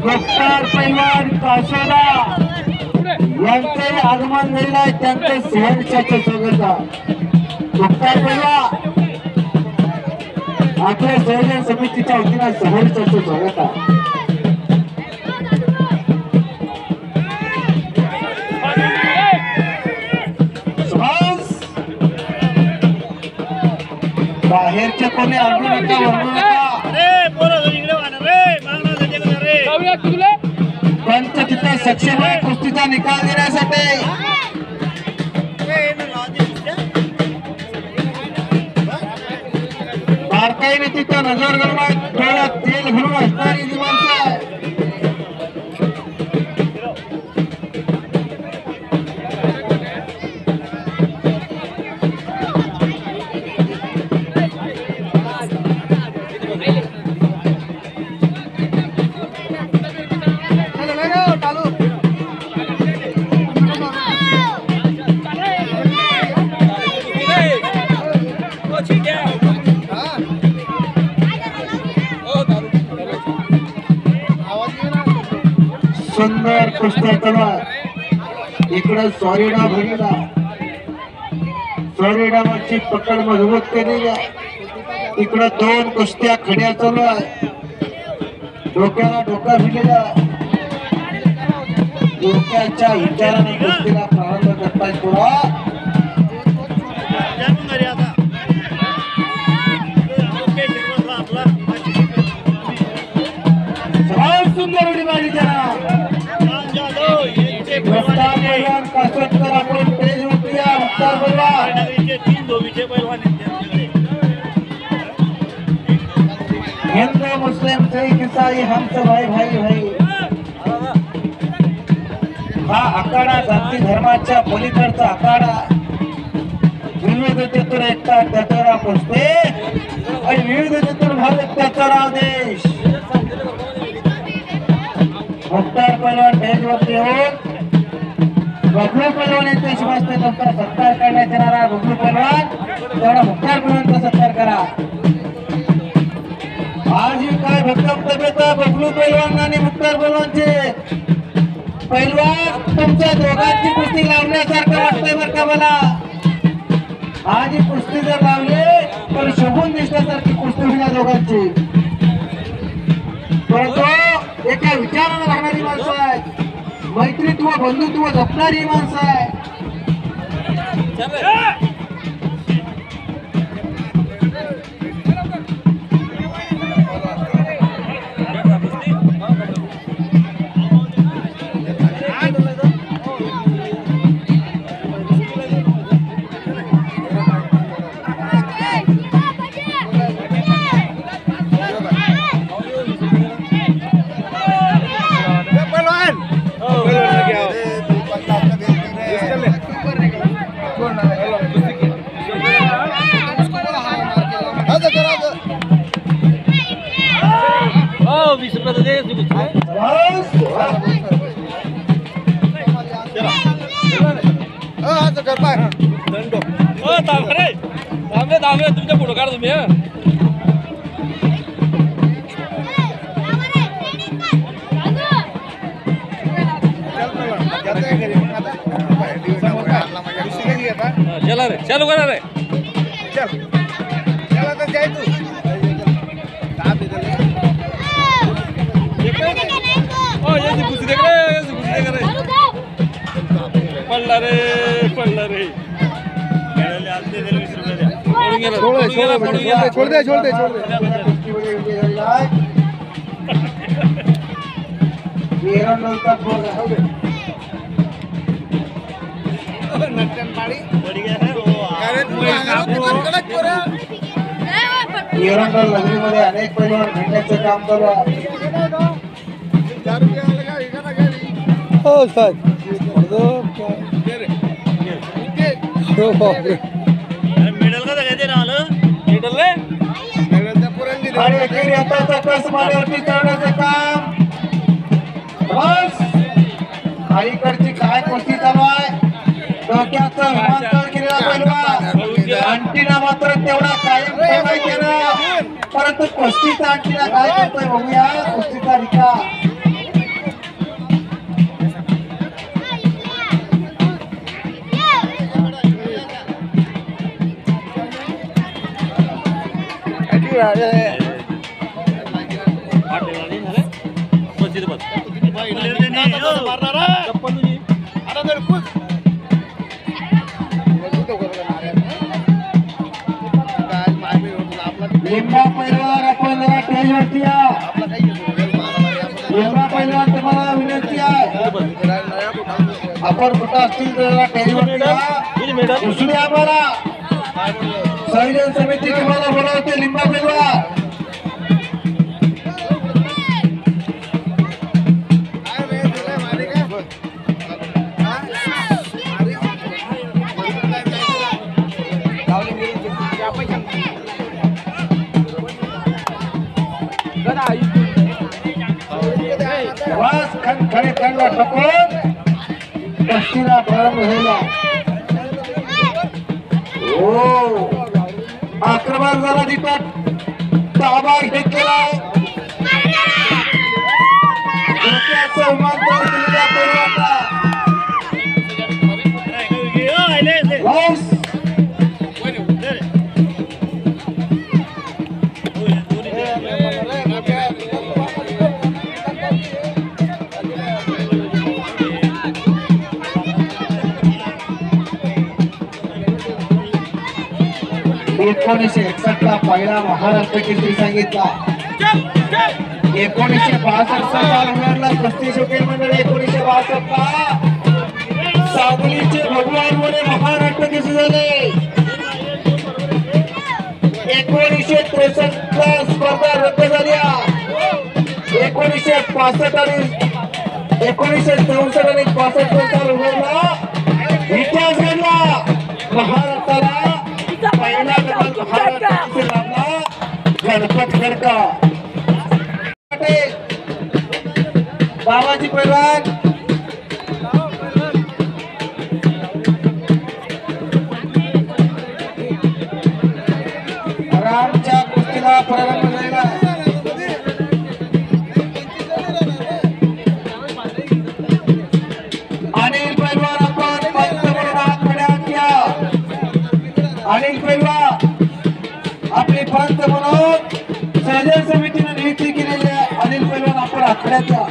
डॉक्टर पहलवान कासोदा यांचे आगमन झालेलं आहे त्यांचे सहर्षाचे स्वागत डॉक्टर पहलवान आपल्या संयोजन समितीच्या वतीनं सहर्षाचे स्वागत आहे बाहेरच्या कोणी आणू नका वळू नका पंच तिथे सक्षम आहे कुस्तीचा निकाल देण्यासाठी बारकाईने तिथं नजर गरमात डोळ्यात तेल भरून असणारी जी माणसं आहे सुंदर कुस्त्या चालू इकडे सॉरीडा भरलेला सॉरीडावरची पकड मजबूत केलेली आहे इकडे 2 कुस्त्या खड्या चालू आहे डोक्याला डोका भिडलेला डोक्याच्या विचाराने कुस्तीला प्रारंभ करताय पुरा सुंदर उडी मारली त्याला मुख्तार पहलवान कासोदकर आपण स्टेज वरती या मुख्तार पहलवान हिंदू मुस्लिम सिख ईसाई हम सब भाई भाई भाई हा आखाडा जाती धर्माच्या पलीकडचा आखाडा विविधतेतून एकता त्याचा कुस्ती आणि विविधतेतून भारत त्याचा देश मुख्तार पहलवान स्टेजवरती येऊन बबलू पहलवान यांच्या शुभास्ते तुमचा सत्कार करण्यात येणार आहे बबलू पहलवान तेवढा मुख्तार पहलवानचा सत्कार करा आज ही काय भक्कम तब्येत आहे बबलू पहलवान आणि मुख्तार पहलवानचे पहलवान तुमच्या दोघांची कुस्ती लावण्यासारखं वाटतंय बरं का मला आज ही कुस्ती जर लावली तर शोभून दिसण्यासारखी कुस्ती होईल या दोघांची परंतु एका विचाराला राहणारी माणसं आहेत मैत्रीत्व बंधुत्व जपणारी माणसं आहे तुमच्या फोटो काढ तुम्ही चला रे चालू करा रे पडला रे छोड़ दे एरंडल नगरीमध्ये अनेक पैलवान घडण्याचं काम चालू आहे. हो सर मेडल का घ्यायचे राहिलं मेडल रे आणि एकेरी हाताचा कस मानेवरती चढवण्याचं काम. बस अलीकडची काय कुस्ती चालू आहे. डोक्याचं विमानतळ केलेला पैलवान अंटीना मात्र तेवढा कायम ठेवाय केला, परंतु कुस्तीचा अंटीना काय करतोय बघूया. कुस्तीचा रिका लिंबा पैलवान आपण जरा स्टेजवरती या. लिंबा पैलवान तुम्हाला विनंती आहे, आपण कुठं असतील तर जरा स्टेजवरती या. दुसरी आम्हाला संयोजन समिती तुम्हाला बोलावते. लिंबा पैलवान खडे खंडला ठोकून कुस्तीला प्रारंभ झाला. हो आक्रमण झाला तिथं ताबा घेतलेला. डोक्याचं विमानतळ केलेल्या पैलवानाला एकोणीसशे 61 ला पहिला महाराष्ट्र केसरी सांगितला. 1962 साला उघडला कुस्ती शौकीन मंडळ. 1962 ला सावलीचे भगवान मध्ये महाराष्ट्र केसरी झाले. 1963 ला स्पर्धा रद्द झाल्या. 1965 आणि 1964 आणि 65 साल उघडला. इतिहास घडला. महाराष्ट्राला पहिला महाराष्ट्र लाभला गणपत खडका. बाबाजी पैलवान रामच्या कुस्तीला प्रारंभ झाला. अनिल पैलवान आपण पंच म्हणून हात पुढे घ्या. अनिल पैलवान आपले पंच म्हणून संयोजन समितीने नियुक्ती केलेली आहे. अनिल पैलवान आपण आखड्याचा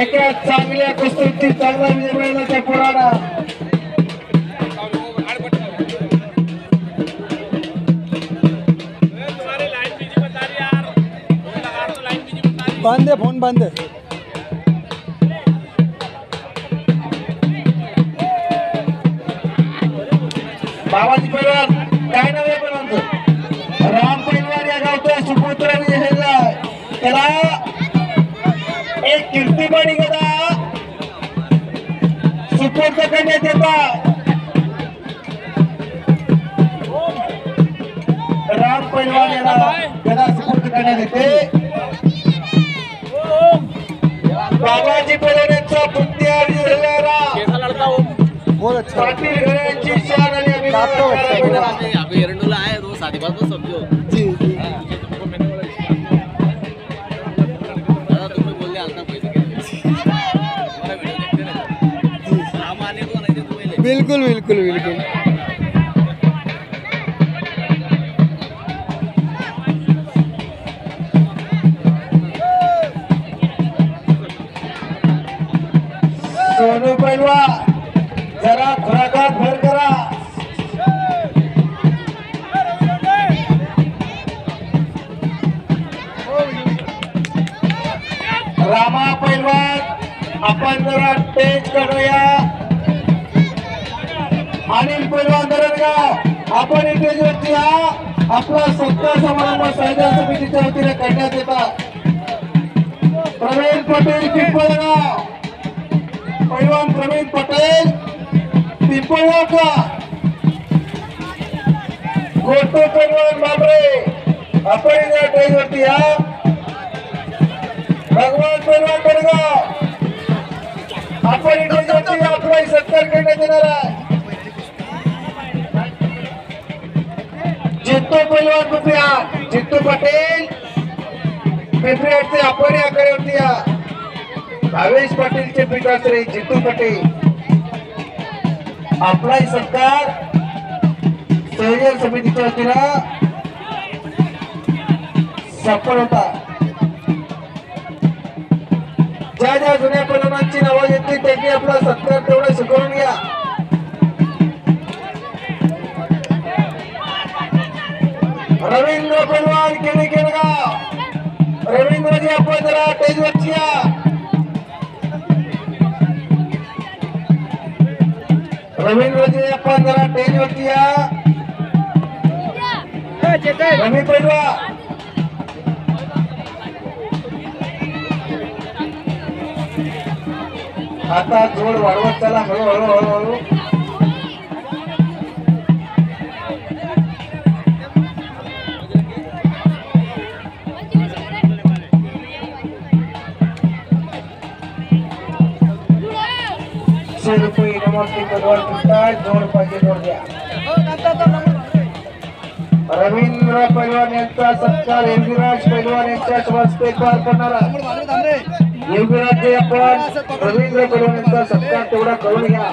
एका चांगल्या कुस्तीची चांगला विजय मिळाला त्या पोराला. बांध दे फोन बांध दे. बाबाजी पैलवान काय नाव आहे पण राम पैलवान या गावचा सुपुत्र विजय झाला. त्याला एक कीर्तिमानी गदा सुपूर्द करण्यात येतात. राम पैलवान याला गदा सुपूर्द करण्यात येते. बाबाजी पैलवान यांचा पुण्य विजय झालेला बहुत अच्छा. पाटील घराण्याची शान आणि अभिमान. अभी एरंडोला है रोज साढ़े पाँच को समझो जी जी दादा तुमने बोल दिया अलता पैसे के हमारा वीडियो देखते रहते हम आने को नहीं देते पहले बिल्कुल बिल्कुल बिल्कुल. सोनू पैलवान जरा खुराकात भर करा. रामा पैलवान आपण जरा टेच करूया. अनिल पैलवान धरणगाव आपण इथे वरती हा आपला सत्कार समारंभ संचालन समितीच्या वतीने करण्यात येतात. प्रवीण पटेल पिंपळगाव पैलवान प्रवीण पटेल पिंपळगावचा. गोटू पैलवान बाबरे आपण या टेजवरती या. भगवान पैलवान बडगाव आपण इथे टेजवरती आपला सत्कार करण्यात येणार आहे. जित्तू पैलवान पिंपळा जित्तू पटेल पिंपळ्याचे आपण या कडेवरती या. भावेश पाटीलचे पिताश्री जित्तू पटेल आपलाही सत्कार संयोजन समितीच्या वतीनं सफल होता. ज्या ज्या जुन्या पैलवानांची नावं घेतली त्यांनी आपला सत्कार तेवढा शिकवून घ्या. रवींद्र पैलवान केडगाव रवींद्रजी आपण जरा टेजवरची या. रवींद्रजी आपण जरा टेजवरती या. रवी पैलवान आता जोड वाढवत चला हळूहळू हळूहळू. ₹100 इनामाची पैलवान पुरस्कार जोड पाहिजे जोड द्या. रवींद्र पैलवान यांचा सत्कार योगीराज पैलवान यांच्या हस्ते पार पडणार आहे. योगीराज जे आपण रवींद्र पैलवान यांचा सत्कार तेवढा करून घ्या.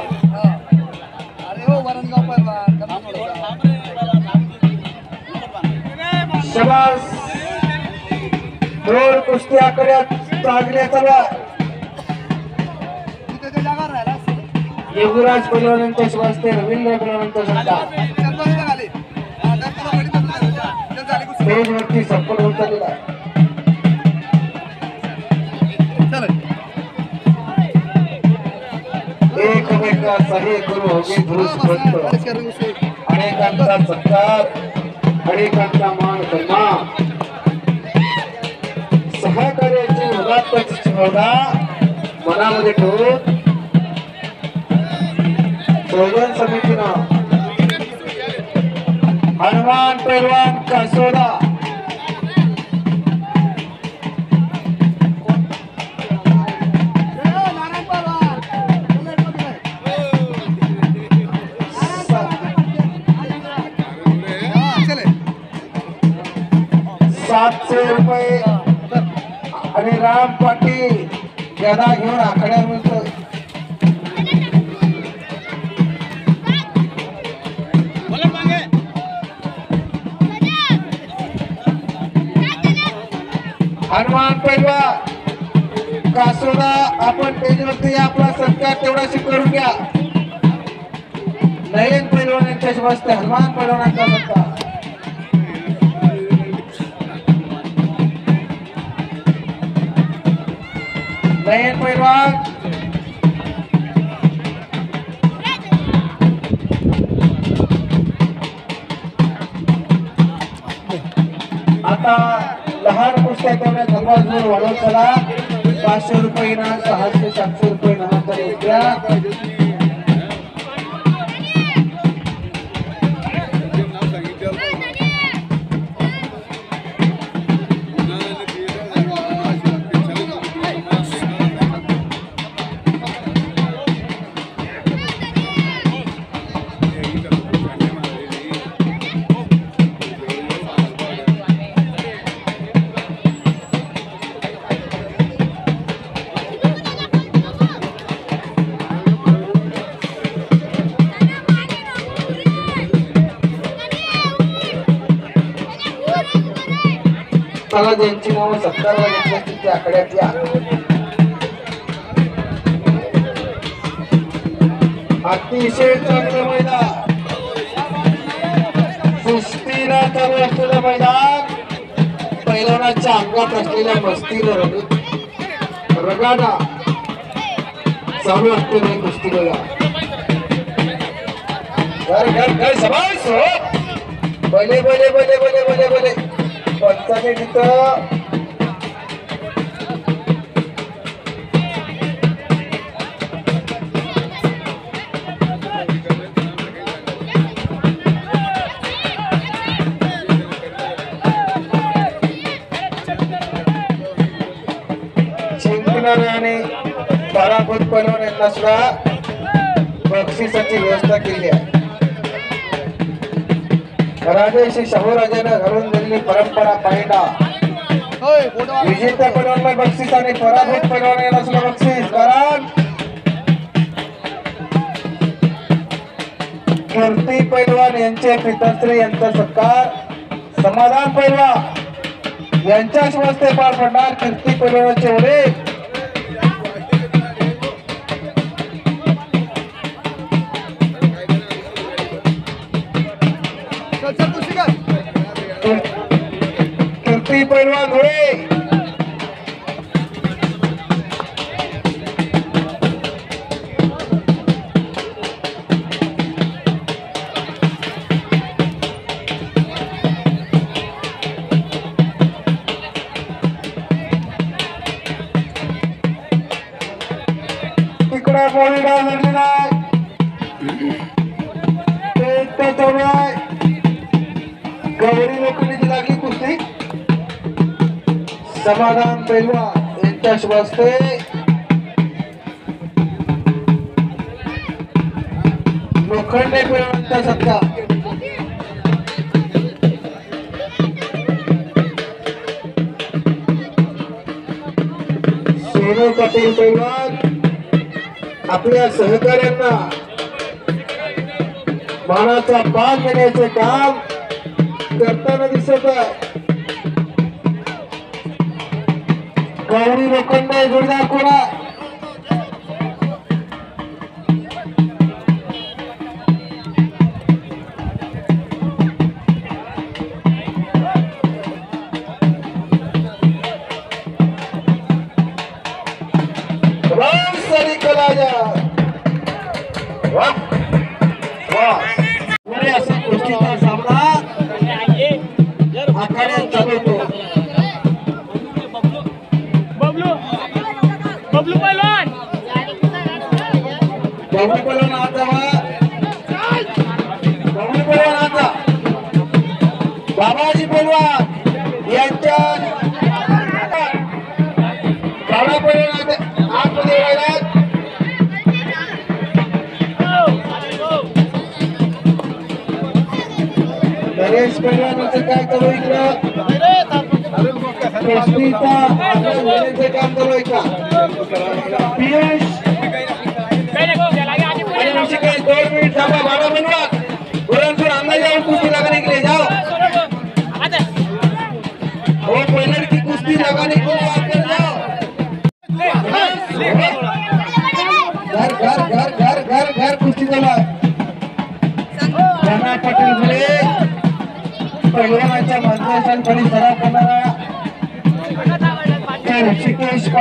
शबास जोड कुस्ती आकड्यात चांगल्या चला. योगीराज पैलवान यांच्या हस्ते रवींद्र पैलवान यांचा सत्कार स्टेजवरती सफल होत चाललेला आहे. एकमेकाचा हे गुरु होगे दुरुस्त अनेकांचा सत्कार अनेकांचा मान सन्मान सहकार्याची उदात्ताची भावना मनामध्ये ठेवून संयोजन समितीनं हनुमान पैलवान कासोदा ₹700 आणि राम पाटील गदा घेऊन आखाड्यावर मिळतो. हनुमान पैलवान कासोदा आपण स्टेजवरती या, आपला सत्कार तेवढाशी करून घ्या. नयन पैलवान यांच्या हस्ते हनुमान पैलवानांचा सत्कार. नयन पैलवान आता लहान कुस्त्या तेवढ्या सर्वात जोर वाढवत चला. 500 रुपये इनाम, 600-700 रुपये इनामाचा कुस्त्या. चला, ज्यांची नावं सत्कारला घेतली असतील त्या आकड्यात या. अतिशय चांगलं मैदान, कुस्तीला चालू असलेलं मैदान, पैलवानाच्या अंगात असलेल्या मस्तीला रगाना चालू असलेली कुस्ती बघा. घर घर घर समाज हो. बले बले बले बले बले बले पंचाने तिथं जिंकणारे आणि पराभूत पैलवान यांना सुद्धा बक्षिसाची व्यवस्था केली आहे. राजेशी शाहूराजाने घालून दिलेली परंपरा पाहिला. विजेत्या पैलवानला बक्षीस आणि पराभूत पैलवानाला सुद्धा बक्षीस. कारण कीर्ती पैलवान यांचे पिताश्री यांचा सत्कार समाधान पैलवान यांच्या हस्ते पार पडणार. कीर्ती पैलवानाचे वडील कीर्ती पैलवान धुळे तिकडे बोली डाव झालेला आहे. ते चालू आहे. गौरी लोखंडीची लागली कुस्ती. समाधान पैलवान यांच्या हस्ते लोखंडे पैलवानांचा सत्कार. सोनू पाटील पैलवान आपल्या सहकाऱ्यांना मानाचा मान देण्याचे काम करताना दिसत आहे. गौरी लोखंडे जोरदार कोणा सरी कलाजा पुढे असा कुस्तीचा सामना आखाड्यात चालू होतो. बबलू पैलवान आता बबलू पैलवान आता बाबाजी पैलवान यांच्या काळा पैलवान आतमध्ये राहिला. नरेश पैलवानाचं काय चालू इकडं कुस्तीचा काम चालू आहे का. पियुष 2 मिनट थांबा. बाबा बनवा बुलंदपुर अंदर जाओ, कुश्ती लगाने के लिए जाओ. वो पैलर की कुश्ती लगाने के लिए अंदर जाओ.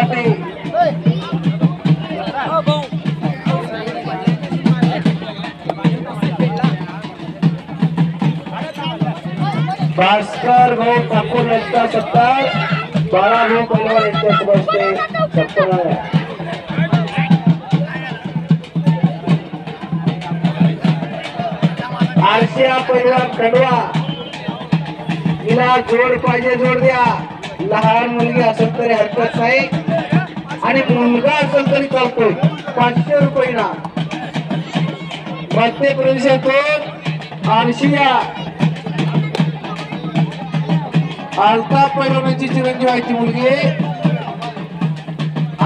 पाटे भास्कर भाऊ ठाकूर यांचा 70 12 भाऊ पहलवान यांच्या बसते 70 आरशिया पहलवान खंडवा हिला जोड पाहिजे जोड द्या लहान मुलगी असेल तरी हरकत नाही आणि मुलगा असेल तरी चालतोय 500 रुपये ना मध्य प्रदेशातून आरशिया अल्ताफ पैलवानाची चिरंजीव आहे ती मुलगी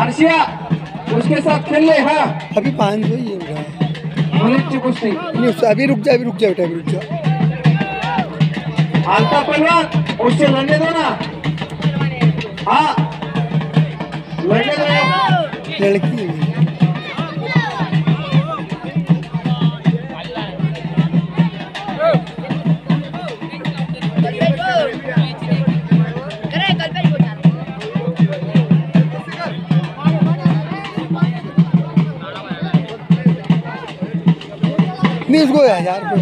आरशिया उसके साथ खेल ले हाँ अभी 500 ही है उधर। मुलीची कुस्ती नहीं अभी रुक जा बेटा अभी रुक जा। अल्ताफ पैलवान उससे लड़ने दो ना हाँ लड़ने दो लड़की है नहीं इसको 1000 रुपये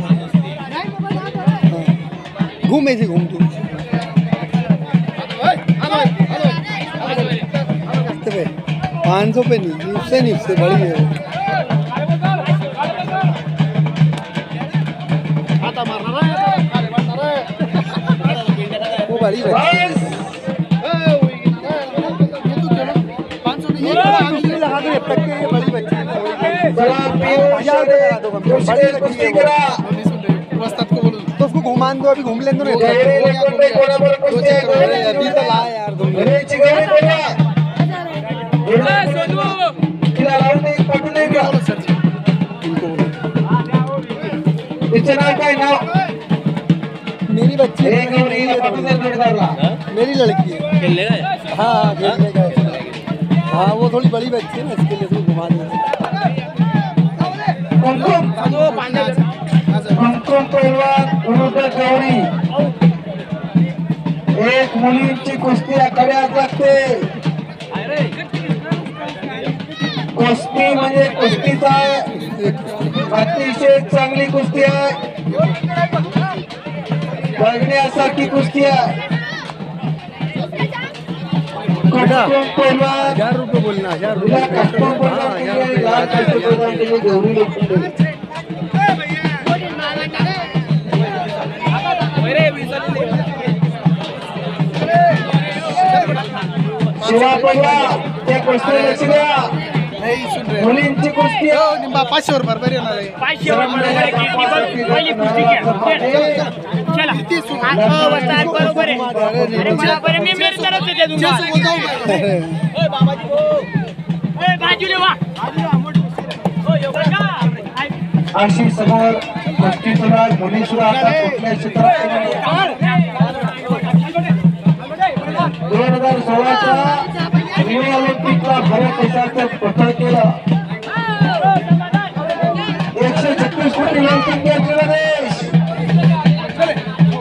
घूम ऐसे घूम तू 500 पे नहीं उससे बड़ी है वो बड़ी लगा दो बड़ी बच्ची तो उसको घुमान दो अभी घूम लेने दो अभी तो ला यार तुम काय नाव मेरी बच्ची मेरी लड़की है खेलने का हाँ खेलने का हाँ वो थोड़ी बड़ी बच्ची है ना इसके लिए उसको घुमा देंगे कुमकुम पहलवान विरुद्ध गौरी एक मुलींची कुस्ती आखाड्यात लागते कुस्ती म्हणजे कुस्तीचा अतिशय चांगली कुस्ती आहे बघण्यासारखी कुस्ती आहे कुमकुम पहलवान 1000 रुपये बोलना 1000 कुमकुम पहलवान लाल प्रदान केले गौरी लोखंडे शिवा पहलवान त्या कुस्ती लक्ष द्या मुलींची कुस्ती 500 रुपये बरी होणार आहे 500 पहिली कुस्ती घ्या चला बरोबर आहे बरोबर मी मेरी तरफ से दे दूंगा ओए बाबाजी ओ ओए बाजूले वा ओ योगा अशी समोर कुस्ती सुद्धा मुली सुद्धा आता कुठल्या क्षेत्रात 2016च्या रिओ ऑलिम्पिकला भारत देशाचं पथक केलं 136 कोटी लोकसंख्येचा देश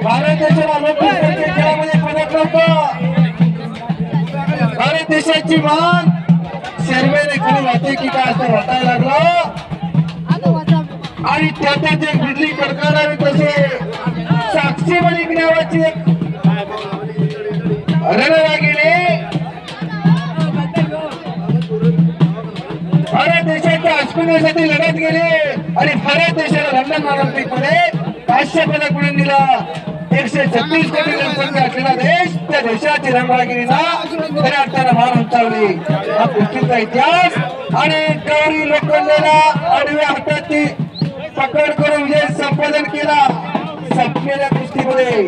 भारत देशाला ऑलिम्पिक खेळामध्ये पदक नव्हतं भारत देशाची मान सर्वेने खाली वाटे की काय असं वाटायला लागलं आणि त्यातच एक बिजली कडकडावी तसे साक्षी मलिक नावाची एक रणरागिणी भारत देशाच्या अस्मितेसाठी लढत गेली आणि भारत देशाला लंडन ऑलिम्पिक मध्ये 500 पदक मिळवून दिलं 136 कोटी लोकसंख्या असलेला देश त्या देशाची रणरागिणीला खऱ्या अर्थानं मान उंचावली हा कुस्तीचा इतिहास आणि गौरी लोखंडेला आडव्या हाताची पकड करून विजय संपादन केला संपलेल्या कुस्तीमध्ये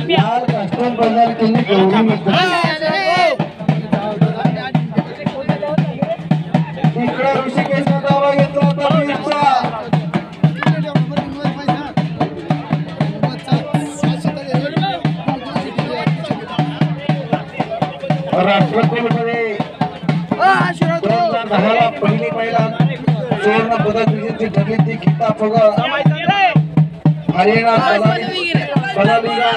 लाल कास्टूम बदल केली इकडे ऋषिकेशचा दावा घेतला होता बीडचा राष्ट्रकुलमध्ये आता बघा हरियाणा पलालीला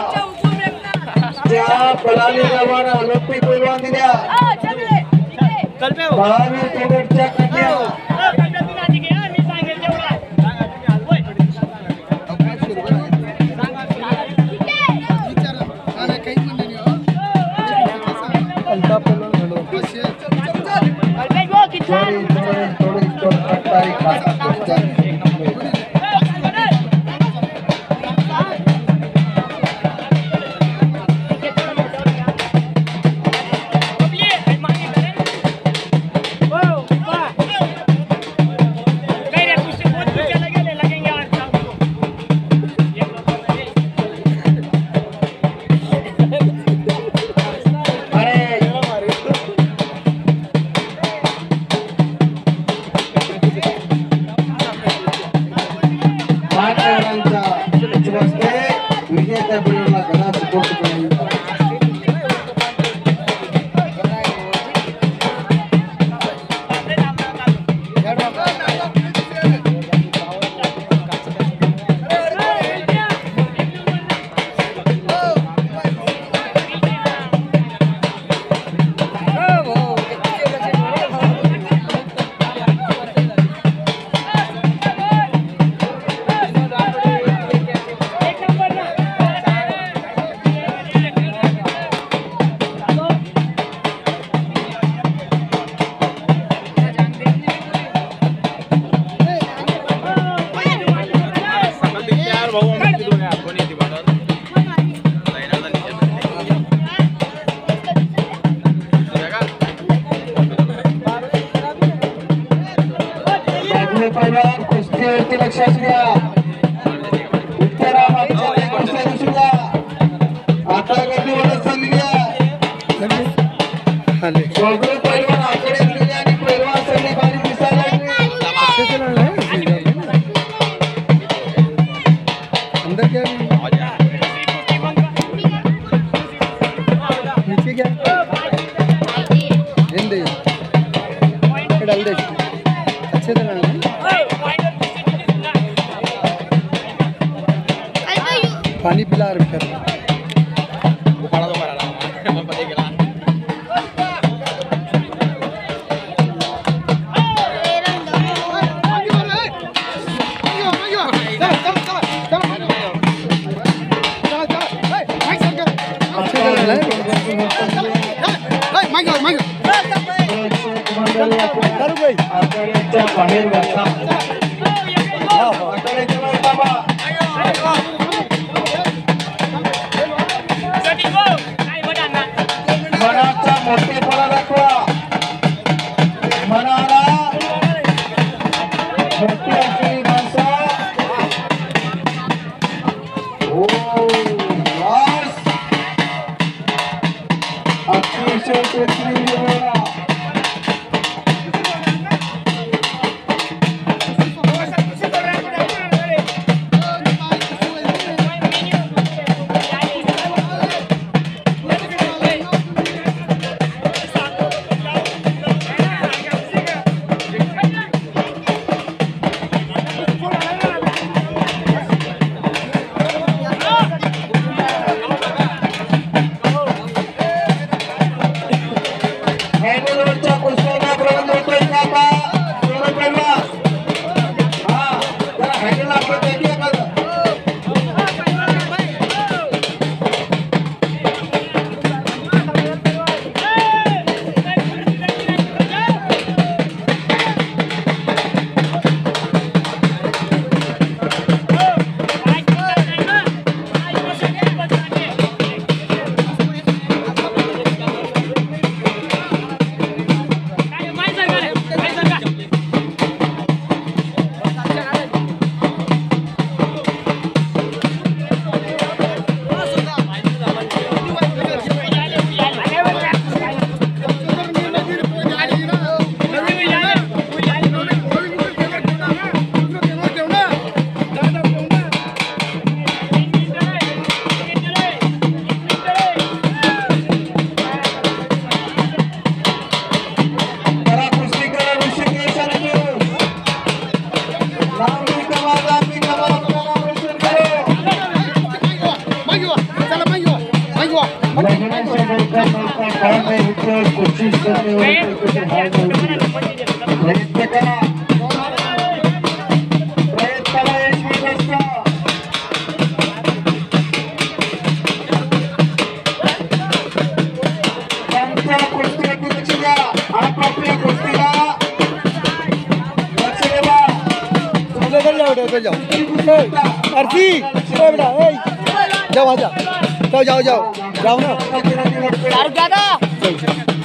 त्या पलाली गावाला ऑलिम्पिक पैलवान दिल्या 12 कॅडेटच्या कन्या अल्ताफ पैलवान घडवत थोडी खट्टाई खातात विजेत्या पिढीला घरा सपोर्ट करायला कुस्तीवरती लक्ष असू द्या उत्तरामागच्या कुस्त्या दिसू द्या आता गर्दी वाढत चाललेली आहे आले सगळे पैलवान आकडे दिलेले आणि पैलवान सगळे बारीक दिसायला लागले अंदर क्या नीचे क्या हिंदी डाल दे अच्छे से डालना पानी पिला कर बाहेर बसला मनाचा मोठेपणा दाखवा मनाला मोठी असलेली माणसं हो बस अतिशय प्रेक्षणीय काम में उतर कोशिश करने वाले क्रिकेटर हार जाते हैं। प्रयत्न करा यश मिळत असतं. त्यांच्या कुस्तीवरती लक्ष द्या. आपापल्या कुस्तीला लक्ष द्या. उधर जाओ उधर जाओ आरती बेटा जाओ जाओ जाओ जाओ जाओ जाओ ना दारू दादा चल